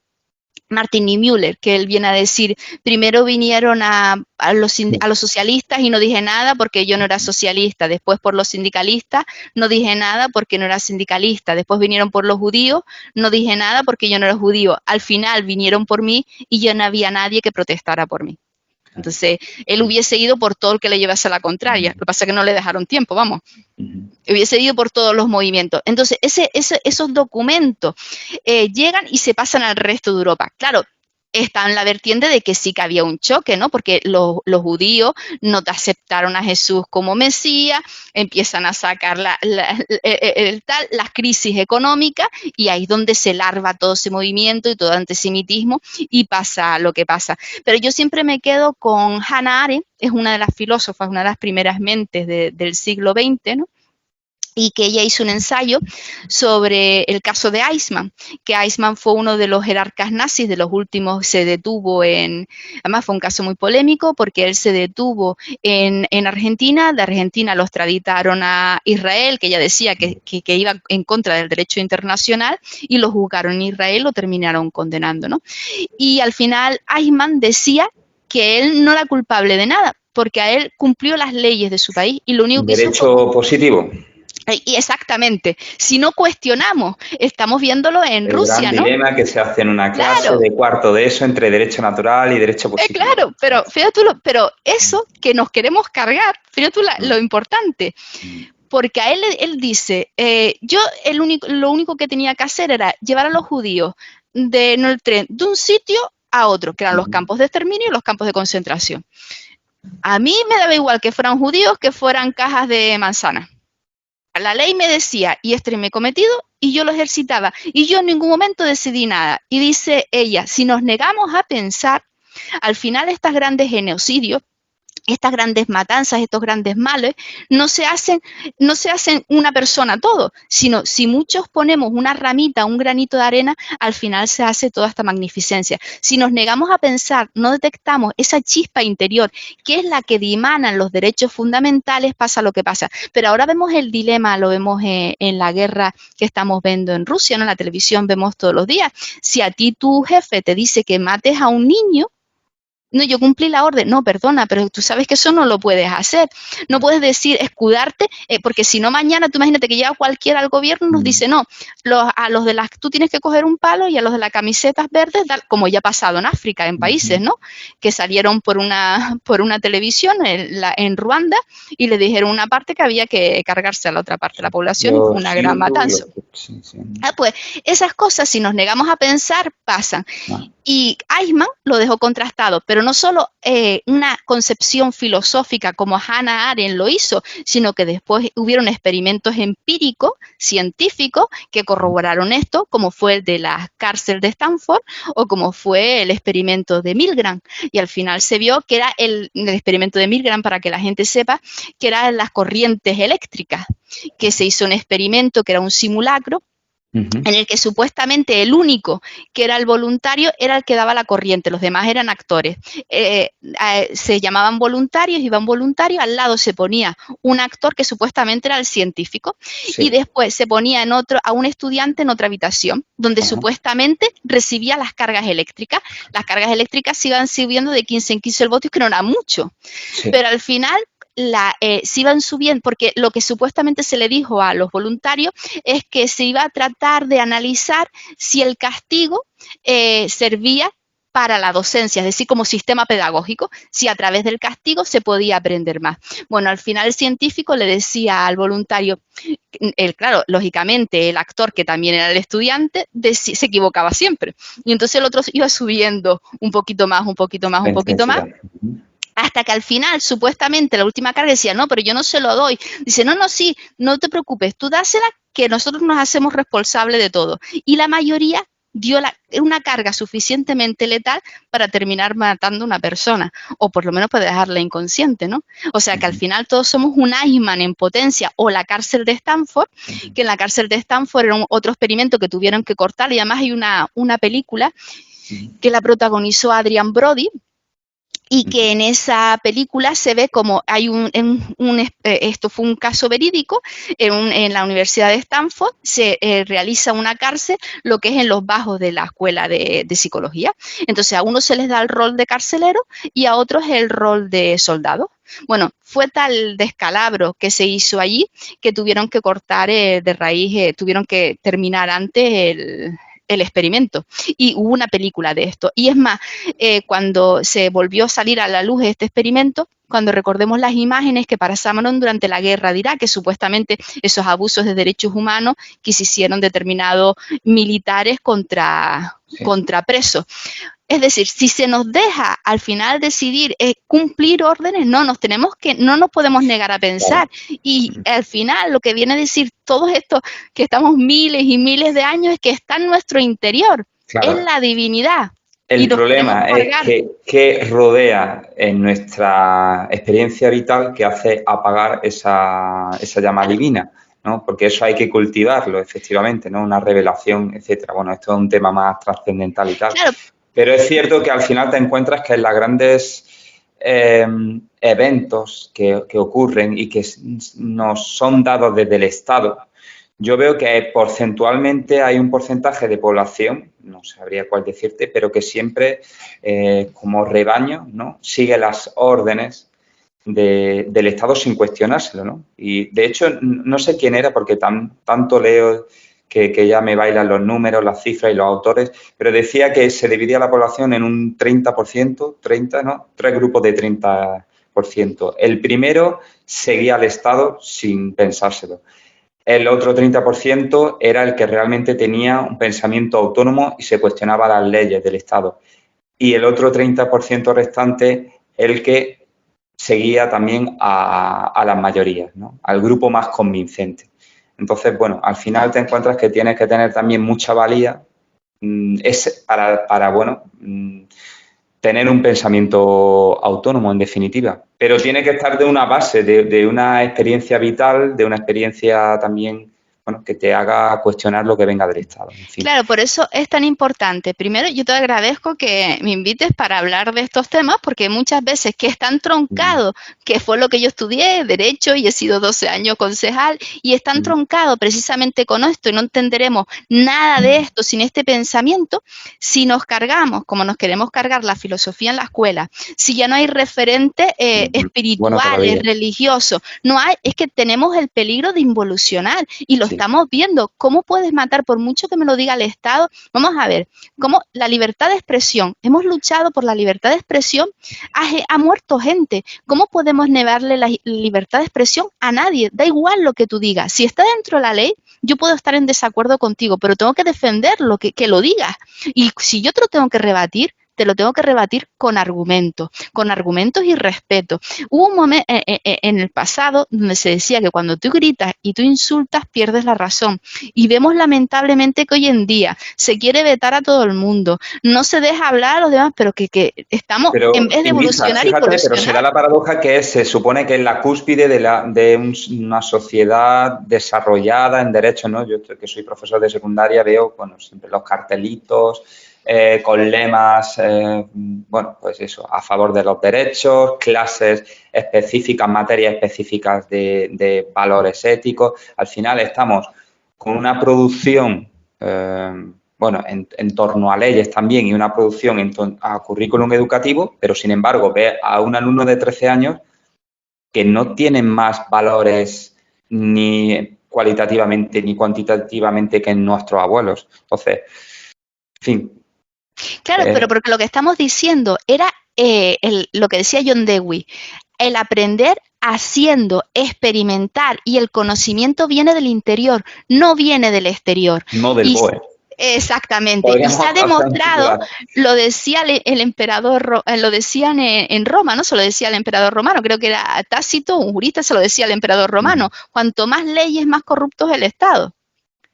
Martin Niemöller, que él viene a decir, primero vinieron a los socialistas y no dije nada porque yo no era socialista, después por los sindicalistas no dije nada porque no era sindicalista, después vinieron por los judíos, no dije nada porque yo no era judío, al final vinieron por mí y ya no había nadie que protestara por mí. Entonces, él hubiese ido por todo el que le llevase a la contraria. Lo que pasa es que no le dejaron tiempo, vamos. Hubiese ido por todos los movimientos. Entonces, esos documentos llegan y se pasan al resto de Europa. Claro, está en la vertiente de que sí que había un choque, ¿no? Porque los judíos no aceptaron a Jesús como Mesías, empiezan a sacar las crisis económicas, y ahí es donde se larva todo ese movimiento y todo antisemitismo, y pasa lo que pasa. Pero yo siempre me quedo con Hannah Arendt, es una de las filósofas, una de las primeras mentes del siglo XX, ¿no? Y que ella hizo un ensayo sobre el caso de Eichmann, que Eichmann fue uno de los jerarcas nazis de los últimos, se detuvo además fue un caso muy polémico porque él se detuvo en Argentina, de Argentina lo extraditaron a Israel, que ella decía que iba en contra del derecho internacional, y lo juzgaron en Israel, lo terminaron condenando, ¿no? Y al final Eichmann decía que él no era culpable de nada, porque a él cumplió las leyes de su país y lo único que hizo Derecho positivo. y exactamente, si no cuestionamos, estamos viéndolo en El gran Rusia, ¿no? dilema que se hace en una clase Claro, de cuarto de eso entre derecho natural y derecho positivo. claro, pero fíjate pero eso que nos queremos cargar, fíjate lo importante, porque a él dice, yo lo único que tenía que hacer era llevar a los judíos en el tren de un sitio a otro, que eran los campos de exterminio y los campos de concentración. A mí me daba igual que fueran judíos que fueran cajas de manzana. La ley me decía, y este es mi cometido, y yo lo ejercitaba. Y yo en ningún momento decidí nada. Y dice ella, si nos negamos a pensar, al final estos grandes genocidios, estas grandes matanzas, estos grandes males, no se hacen una persona todo, sino si muchos ponemos una ramita, un granito de arena, al final se hace toda esta magnificencia. Si nos negamos a pensar, no detectamos esa chispa interior, que es la que dimanan los derechos fundamentales, pasa lo que pasa. Pero ahora vemos el dilema, lo vemos en la guerra que estamos viendo en Rusia, ¿no? En la televisión vemos todos los días. Si a ti tu jefe te dice que mates a un niño, no, yo cumplí la orden. No, perdona, pero tú sabes que eso no lo puedes hacer. No puedes decir, escudarte, porque si no mañana, tú imagínate que llega cualquiera al gobierno y nos dice, no, a los de tú tienes que coger un palo y a los de las camisetas verdes, como ya ha pasado en África, en países, ¿no? Que salieron por una televisión en Ruanda y le dijeron una parte que había que cargarse a la otra parte de la población y fue una gran matanza. Sí. Pues esas cosas, si nos negamos a pensar, pasan. Y Eichmann lo dejó contrastado, pero no solo una concepción filosófica como Hannah Arendt lo hizo, sino que después hubieron experimentos empíricos, científicos, que corroboraron esto, como fue el de la cárcel de Stanford o como fue el experimento de Milgram. Y al final se vio que era el experimento de Milgram, para que la gente sepa, que eran las corrientes eléctricas, que se hizo un experimento que era un simulacro, en el que supuestamente el único que era el voluntario era el que daba la corriente, los demás eran actores. Se llamaban voluntarios, iban voluntarios, al lado se ponía un actor que supuestamente era el científico, y después se ponía a un estudiante en otra habitación, donde supuestamente recibía las cargas eléctricas. Las cargas eléctricas se iban subiendo de 15 en 15 voltios, que no era mucho, pero al final se iban subiendo, porque lo que supuestamente se le dijo a los voluntarios es que se iba a tratar de analizar si el castigo servía para la docencia, es decir, como sistema pedagógico, si a través del castigo se podía aprender más. Bueno, al final el científico le decía al voluntario, claro, lógicamente el actor, que también era el estudiante, se equivocaba siempre, y entonces el otro iba subiendo un poquito más, un poquito más, un poquito más, hasta que al final, supuestamente, la última carga decía, no, pero yo no se lo doy. Dice, no, sí, no te preocupes, tú dásela, que nosotros nos hacemos responsables de todo. Y la mayoría dio una carga suficientemente letal para terminar matando a una persona, o por lo menos para dejarla inconsciente, ¿no? O sea que al final todos somos un Eichmann en potencia, o la cárcel de Stanford, que en la cárcel de Stanford era otro experimento que tuvieron que cortar, y además hay una película que la protagonizó Adrian Brody, y que en esa película se ve como hay esto fue un caso verídico, en la Universidad de Stanford se realiza una cárcel, lo que es en los bajos de la escuela de psicología. Entonces a unos se les da el rol de carcelero y a otros el rol de soldado. Bueno, fue tal descalabro que se hizo allí que tuvieron que cortar de raíz, tuvieron que terminar antes el experimento, y hubo una película de esto. Y es más, cuando se volvió a salir a la luz este experimento, cuando recordemos las imágenes que pasaron durante la guerra de Irak, que supuestamente esos abusos de derechos humanos que se hicieron determinados militares contra presos. Es decir, si se nos deja al final decidir cumplir órdenes, no nos podemos negar a pensar. Y al final lo que viene a decir todo esto, que estamos miles y miles de años, es que está en nuestro interior, es la divinidad. El problema es que rodea en nuestra experiencia vital que hace apagar esa llama divina, ¿no? Porque eso hay que cultivarlo, efectivamente, ¿no? Una revelación, etcétera. Bueno, esto es un tema más trascendental y tal. Claro. Pero es cierto que al final te encuentras que en los grandes eventos que ocurren y que nos son dados desde el Estado, yo veo que porcentualmente hay un porcentaje de población, no no sabría cuál decirte, pero que siempre como rebaño, ¿no?, sigue las órdenes del Estado sin cuestionárselo, ¿no? Y de hecho, no sé quién era, porque tanto leo que ya me bailan los números, las cifras y los autores, pero decía que se dividía la población en un 30%, 30, ¿no? 3 grupos de 30%. El primero seguía al Estado sin pensárselo. El otro 30% era el que realmente tenía un pensamiento autónomo y se cuestionaba las leyes del Estado. Y el otro 30% restante, el que seguía también a las mayorías, ¿no?, al grupo más convincente. Entonces, bueno, al final te encuentras que tienes que tener también mucha valía para tener un pensamiento autónomo, en definitiva. Pero tiene que estar de una base, de una experiencia vital, de una experiencia también, bueno, que te haga cuestionar lo que venga del Estado. En fin. Claro, por eso es tan importante. Primero, yo te agradezco que me invites para hablar de estos temas, porque muchas veces que es tan troncado, que fue lo que yo estudié, Derecho, y he sido 12 años concejal, y es tan troncado precisamente con esto, y no entenderemos nada de esto sin este pensamiento, si nos cargamos, como nos queremos cargar la filosofía en la escuela, si ya no hay referentes espirituales, religiosos, no hay, es que tenemos el peligro de involucionar, y lo estamos viendo. ¿Cómo puedes matar, por mucho que me lo diga el Estado? Vamos a ver, cómo la libertad de expresión, hemos luchado por la libertad de expresión, ha muerto gente. ¿Cómo podemos negarle la libertad de expresión a nadie? Da igual lo que tú digas. Si está dentro de la ley, yo puedo estar en desacuerdo contigo, pero tengo que defenderlo, que lo digas. Y si yo te lo tengo que rebatir, te lo tengo que rebatir con argumentos y respeto. Hubo un momento en el pasado donde se decía que cuando tú gritas y tú insultas, pierdes la razón. Y vemos lamentablemente que hoy en día se quiere vetar a todo el mundo. No se deja hablar a los demás, pero que estamos, en vez de evolucionar, fíjate, pero se da la paradoja que se supone que es la cúspide de una sociedad desarrollada en derechos, ¿no? Yo, que soy profesor de secundaria, veo, bueno, siempre los cartelitos, con lemas, bueno, pues eso, a favor de los derechos, clases específicas, materias específicas de valores éticos. Al final estamos con una producción, bueno, en torno a leyes también, y una producción a currículum educativo, pero sin embargo ve a un alumno de 13 años que no tiene más valores ni cualitativamente ni cuantitativamente que nuestros abuelos. Entonces, en fin. Claro, pero porque lo que estamos diciendo era lo que decía John Dewey, el aprender haciendo, experimentar, y el conocimiento viene del interior, no viene del exterior. No del BOE. Exactamente, y se ha demostrado, lo decía el emperador, lo decían en Roma, no se lo decía el emperador romano, creo que era Tácito, un jurista, se lo decía al emperador romano, cuanto más leyes, más corrupto es el Estado.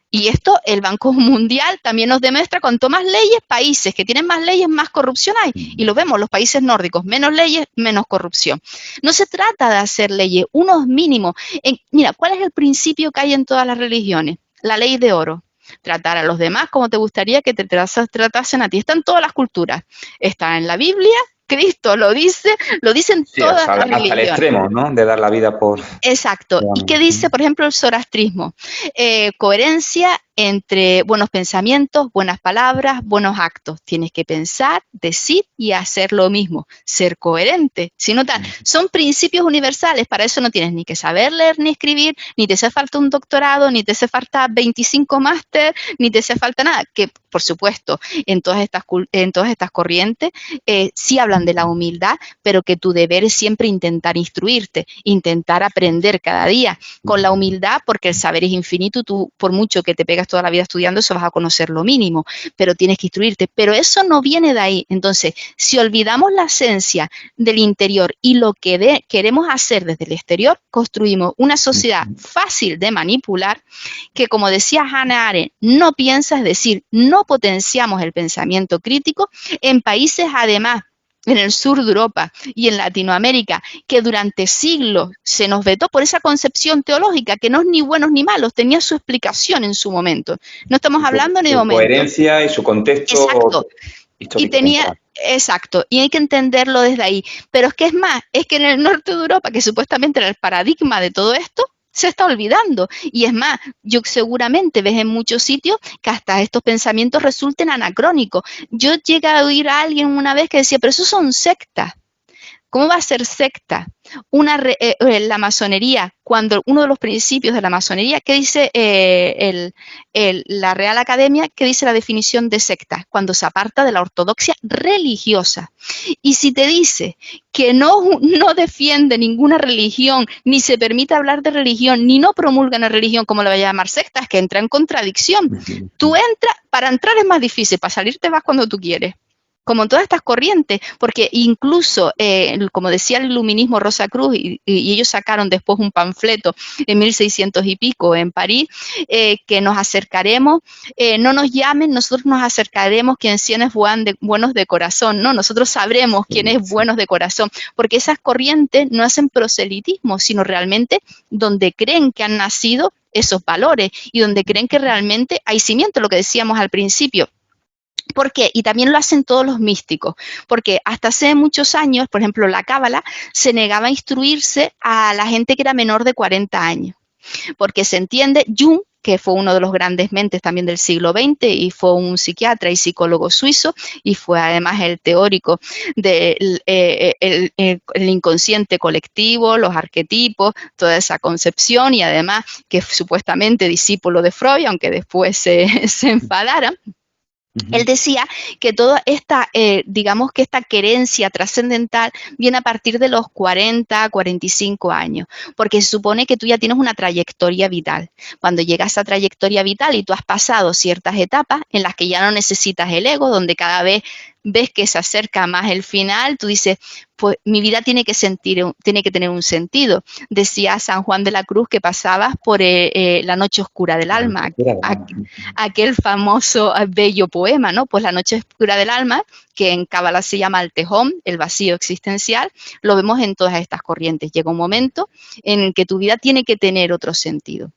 Y esto el Banco Mundial también nos demuestra, cuanto más leyes, países que tienen más leyes, más corrupción hay. Y lo vemos, los países nórdicos, menos leyes, menos corrupción. No se trata de hacer leyes, unos mínimos. Mira, ¿cuál es el principio que hay en todas las religiones? La ley de oro. Tratar a los demás como te gustaría que te tratasen a ti. Está en todas las culturas. Está en la Biblia. Cristo lo dice, lo dicen todas las religiones. Hasta el extremo, ¿no?, de dar la vida por... Exacto. ¿Y qué dice, por ejemplo, el zoroastrismo? Coherencia entre buenos pensamientos, buenas palabras, buenos actos. Tienes que pensar, decir y hacer lo mismo. Ser coherente. Si no, son principios universales. Para eso no tienes ni que saber leer ni escribir, ni te hace falta un doctorado, ni te hace falta 25 máster, ni te hace falta nada. Que, por supuesto, en todas estas corrientes sí hablan de la humildad, pero que tu deber es siempre intentar instruirte, intentar aprender cada día con la humildad, porque el saber es infinito. Tú, por mucho que te pegas toda la vida estudiando, eso vas a conocer lo mínimo, pero tienes que instruirte. Pero eso no viene de ahí. Entonces, si olvidamos la esencia del interior y lo que queremos hacer desde el exterior, construimos una sociedad fácil de manipular, que, como decía Hannah Arendt, no piensa, es decir, no potenciamos el pensamiento crítico en países, además, en el sur de Europa y en Latinoamérica, que durante siglos se nos vetó por esa concepción teológica, que no es ni buenos ni malos, tenía su explicación en su momento. No estamos hablando ni de momento. Su coherencia y su contexto. Exacto. Exacto, y hay que entenderlo desde ahí. Pero es que es más, es que en el norte de Europa, que supuestamente era el paradigma de todo esto, se está olvidando. Y es más, yo seguramente ves en muchos sitios que hasta estos pensamientos resulten anacrónicos. Yo llegué a oír a alguien una vez que decía, pero eso son sectas. ¿Cómo va a ser secta? La masonería, cuando uno de los principios de la masonería, ¿qué dice la Real Academia? ¿Qué dice la definición de secta? Cuando se aparta de la ortodoxia religiosa. Y si te dice que no defiende ninguna religión, ni se permite hablar de religión, ni no promulga una religión, como le vaya a llamar secta, es que entra en contradicción. Tú entras, para entrar es más difícil, para salir te vas cuando tú quieres. Como en todas estas corrientes, porque incluso, como decía el iluminismo Rosacruz, y ellos sacaron después un panfleto en 1600 y pico en París, que nos acercaremos, no nos llamen, nosotros nos acercaremos quienes buenos de corazón, ¿no? Nosotros sabremos quién es buenos de corazón, porque esas corrientes no hacen proselitismo, sino realmente donde creen que han nacido esos valores y donde creen que realmente hay cimiento, lo que decíamos al principio. ¿Por qué? Y también lo hacen todos los místicos, porque hasta hace muchos años, por ejemplo, la Cábala se negaba a instruirse a la gente que era menor de 40 años, porque se entiende, Jung, que fue uno de los grandes mentes también del siglo XX y fue un psiquiatra y psicólogo suizo y fue además el teórico del el inconsciente colectivo, los arquetipos, toda esa concepción y además que supuestamente discípulo de Freud, aunque después se enfadara. Él decía que toda esta, digamos que esta querencia trascendental viene a partir de los 40, 45 años, porque se supone que tú ya tienes una trayectoria vital. Cuando llega a esa trayectoria vital y tú has pasado ciertas etapas en las que ya no necesitas el ego, donde cada vez ves que se acerca más el final, tú dices, pues mi vida tiene que tener un sentido. Decía San Juan de la Cruz que pasabas por la noche oscura del alma, aquel famoso bello poema, ¿no? Pues la noche oscura del alma, que en Cábala se llama el tejón, el vacío existencial, lo vemos en todas estas corrientes. Llega un momento en el que tu vida tiene que tener otro sentido.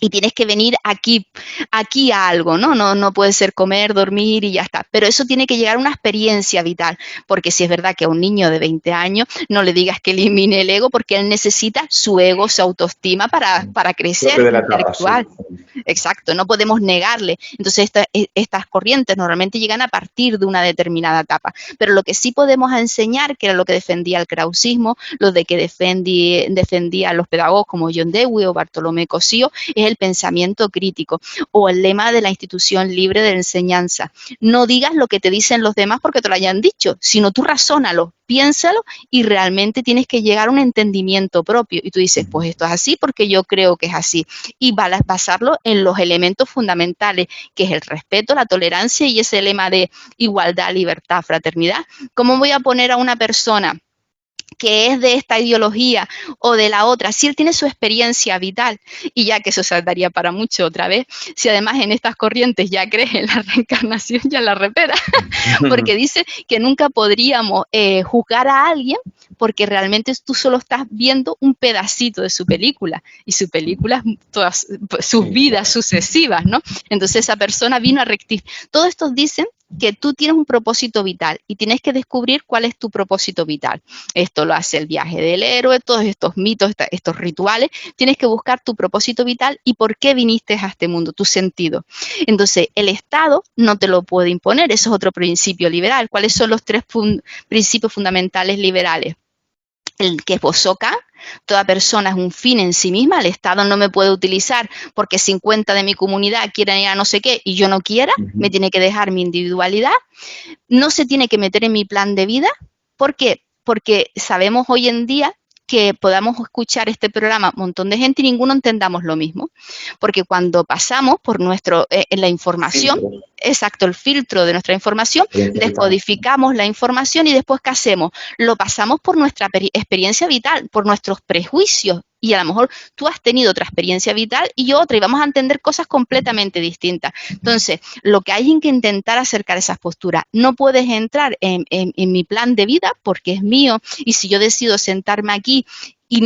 Y tienes que venir aquí a algo, ¿no? No puede ser comer, dormir y ya está. Pero eso tiene que llegar a una experiencia vital, porque si es verdad que a un niño de 20 años no le digas que elimine el ego, porque él necesita su ego, su autoestima para crecer intelectual. Sí. Exacto, no podemos negarle. Entonces estas corrientes normalmente llegan a partir de una determinada etapa. Pero lo que sí podemos enseñar, que era lo que defendía el krausismo, lo de que defendía a los pedagogos como John Dewey o Bartolomé Cosío, es el pensamiento crítico o el lema de la institución libre de enseñanza. No digas lo que te dicen los demás porque te lo hayan dicho, sino tú razónalo, piénsalo y realmente tienes que llegar a un entendimiento propio. Y tú dices, pues esto es así porque yo creo que es así. Y basarlo en los elementos fundamentales, que es el respeto, la tolerancia y ese lema de igualdad, libertad, fraternidad. ¿Cómo voy a poner a una persona que es de esta ideología o de la otra, si él tiene su experiencia vital, y ya que eso se daría para mucho otra vez, si además en estas corrientes ya crees en la reencarnación, ya la repera, porque dice que nunca podríamos juzgar a alguien porque realmente tú solo estás viendo un pedacito de su película, y su película es todas sus vidas sucesivas, ¿no? Entonces esa persona vino a rectificar. Todos estos dicen que tú tienes un propósito vital y tienes que descubrir cuál es tu propósito vital. Esto lo hace el viaje del héroe, todos estos mitos, estos rituales. Tienes que buscar tu propósito vital y por qué viniste a este mundo, tu sentido. Entonces, el Estado no te lo puede imponer, eso es otro principio liberal. ¿Cuáles son los tres principios fundamentales liberales? El que esbozó Kant, toda persona es un fin en sí misma, el Estado no me puede utilizar porque 50 de mi comunidad quieren ir a no sé qué y yo no quiera, me tiene que dejar mi individualidad, no se tiene que meter en mi plan de vida. ¿Por qué? Porque sabemos hoy en día que podamos escuchar este programa un montón de gente y ninguno entendamos lo mismo, porque cuando pasamos por la información, exacto, el filtro de nuestra información, descodificamos la información y después ¿qué hacemos? Lo pasamos por nuestra experiencia vital, por nuestros prejuicios, y a lo mejor tú has tenido otra experiencia vital y yo otra, y vamos a entender cosas completamente distintas. Entonces, lo que hay es que intentar acercar esas posturas. No puedes entrar en mi plan de vida porque es mío, y si yo decido sentarme aquí y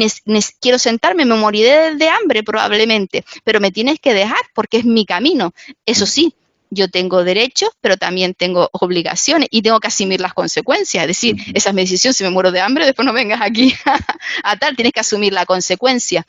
quiero sentarme, me moriré de hambre probablemente, pero me tienes que dejar porque es mi camino. Eso sí, yo tengo derechos, pero también tengo obligaciones y tengo que asumir las consecuencias. Es decir, esa es mi decisión, si me muero de hambre, después no vengas aquí a tal, tienes que asumir la consecuencia.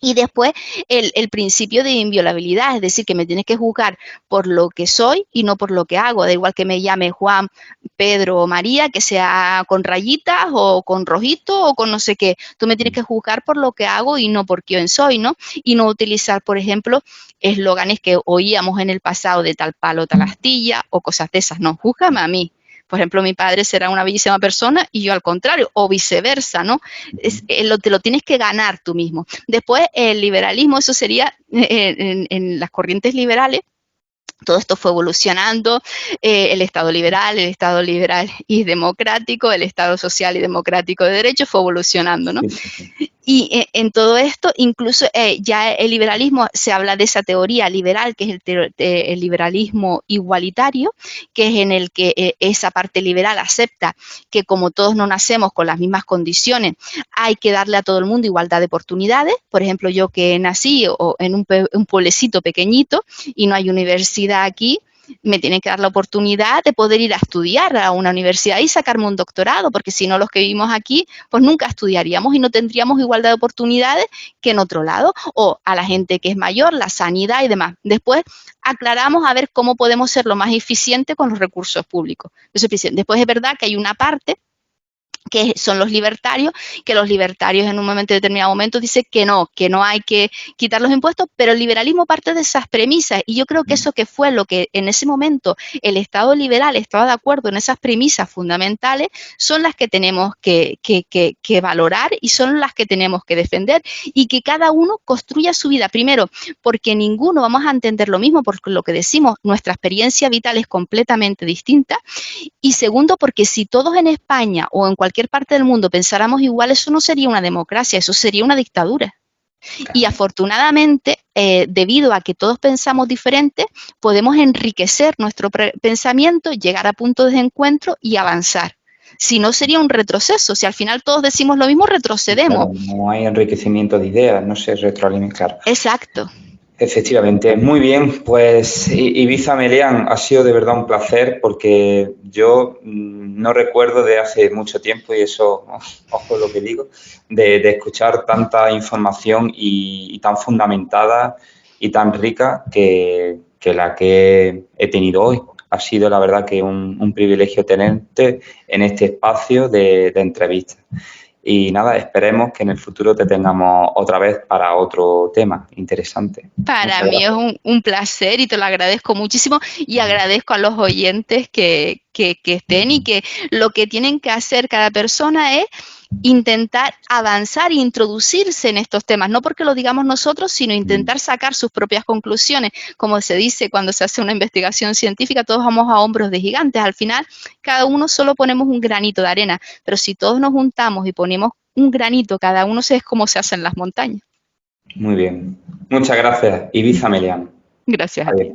Y después el principio de inviolabilidad, es decir, que me tienes que juzgar por lo que soy y no por lo que hago. Da igual que me llame Juan, Pedro o María, que sea con rayitas o con rojito o con no sé qué. Tú me tienes que juzgar por lo que hago y no por quién soy, ¿no? Y no utilizar, por ejemplo, eslóganes que oíamos en el pasado de tal palo, tal astilla o cosas de esas. No, júzgame a mí. Por ejemplo, mi padre será una bellísima persona y yo al contrario, o viceversa, ¿no? Te lo tienes que ganar tú mismo. Después, el liberalismo, eso sería en las corrientes liberales. Todo esto fue evolucionando, el Estado liberal y democrático, el Estado social y democrático de derecho fue evolucionando, ¿no? Sí. Y en todo esto, incluso ya el liberalismo, se habla de esa teoría liberal, que es el liberalismo igualitario, que es en el que esa parte liberal acepta que como todos no nacemos con las mismas condiciones, hay que darle a todo el mundo igualdad de oportunidades. Por ejemplo, yo que nací en un pueblecito pequeñito y no hay universidad aquí, me tienen que dar la oportunidad de poder ir a estudiar a una universidad y sacarme un doctorado, porque si no los que vivimos aquí, pues nunca estudiaríamos y no tendríamos igualdad de oportunidades que en otro lado, o a la gente que es mayor, la sanidad y demás. Después aclaramos a ver cómo podemos ser lo más eficiente con los recursos públicos. Después es verdad que hay una parte que son los libertarios, que los libertarios en un determinado momento dicen que no hay que quitar los impuestos, pero el liberalismo parte de esas premisas y yo creo que eso que fue lo que en ese momento el Estado liberal estaba de acuerdo en esas premisas fundamentales, son las que tenemos que valorar y son las que tenemos que defender y que cada uno construya su vida. Primero, porque ninguno vamos a entender lo mismo, porque lo que decimos, nuestra experiencia vital es completamente distinta. Y segundo, porque si todos en España o en cualquier parte del mundo pensáramos igual, eso no sería una democracia, eso sería una dictadura. Claro. Y afortunadamente, debido a que todos pensamos diferente, podemos enriquecer nuestro pensamiento, llegar a puntos de encuentro y avanzar. Si no, sería un retroceso. Si al final todos decimos lo mismo, retrocedemos. Claro, no hay enriquecimiento de ideas, no se retroalimenta. Exacto. Efectivamente, muy bien, pues Ibiza Melián, ha sido de verdad un placer porque yo no recuerdo de hace mucho tiempo, y eso, ojo lo que digo, de escuchar tanta información y tan fundamentada y tan rica que la que he tenido hoy. Ha sido la verdad que un privilegio tenerte en este espacio de entrevista. Y nada, esperemos que en el futuro te tengamos otra vez para otro tema interesante. Para mí es un placer y te lo agradezco muchísimo y agradezco a los oyentes que estén y que lo que tienen que hacer cada persona es intentar avanzar e introducirse en estos temas, no porque lo digamos nosotros, sino intentar sacar sus propias conclusiones. Como se dice cuando se hace una investigación científica, todos vamos a hombros de gigantes. Al final, cada uno solo ponemos un granito de arena, pero si todos nos juntamos y ponemos un granito, cada uno es como se hacen las montañas. Muy bien. Muchas gracias, Ibiza Melián. Gracias a ti.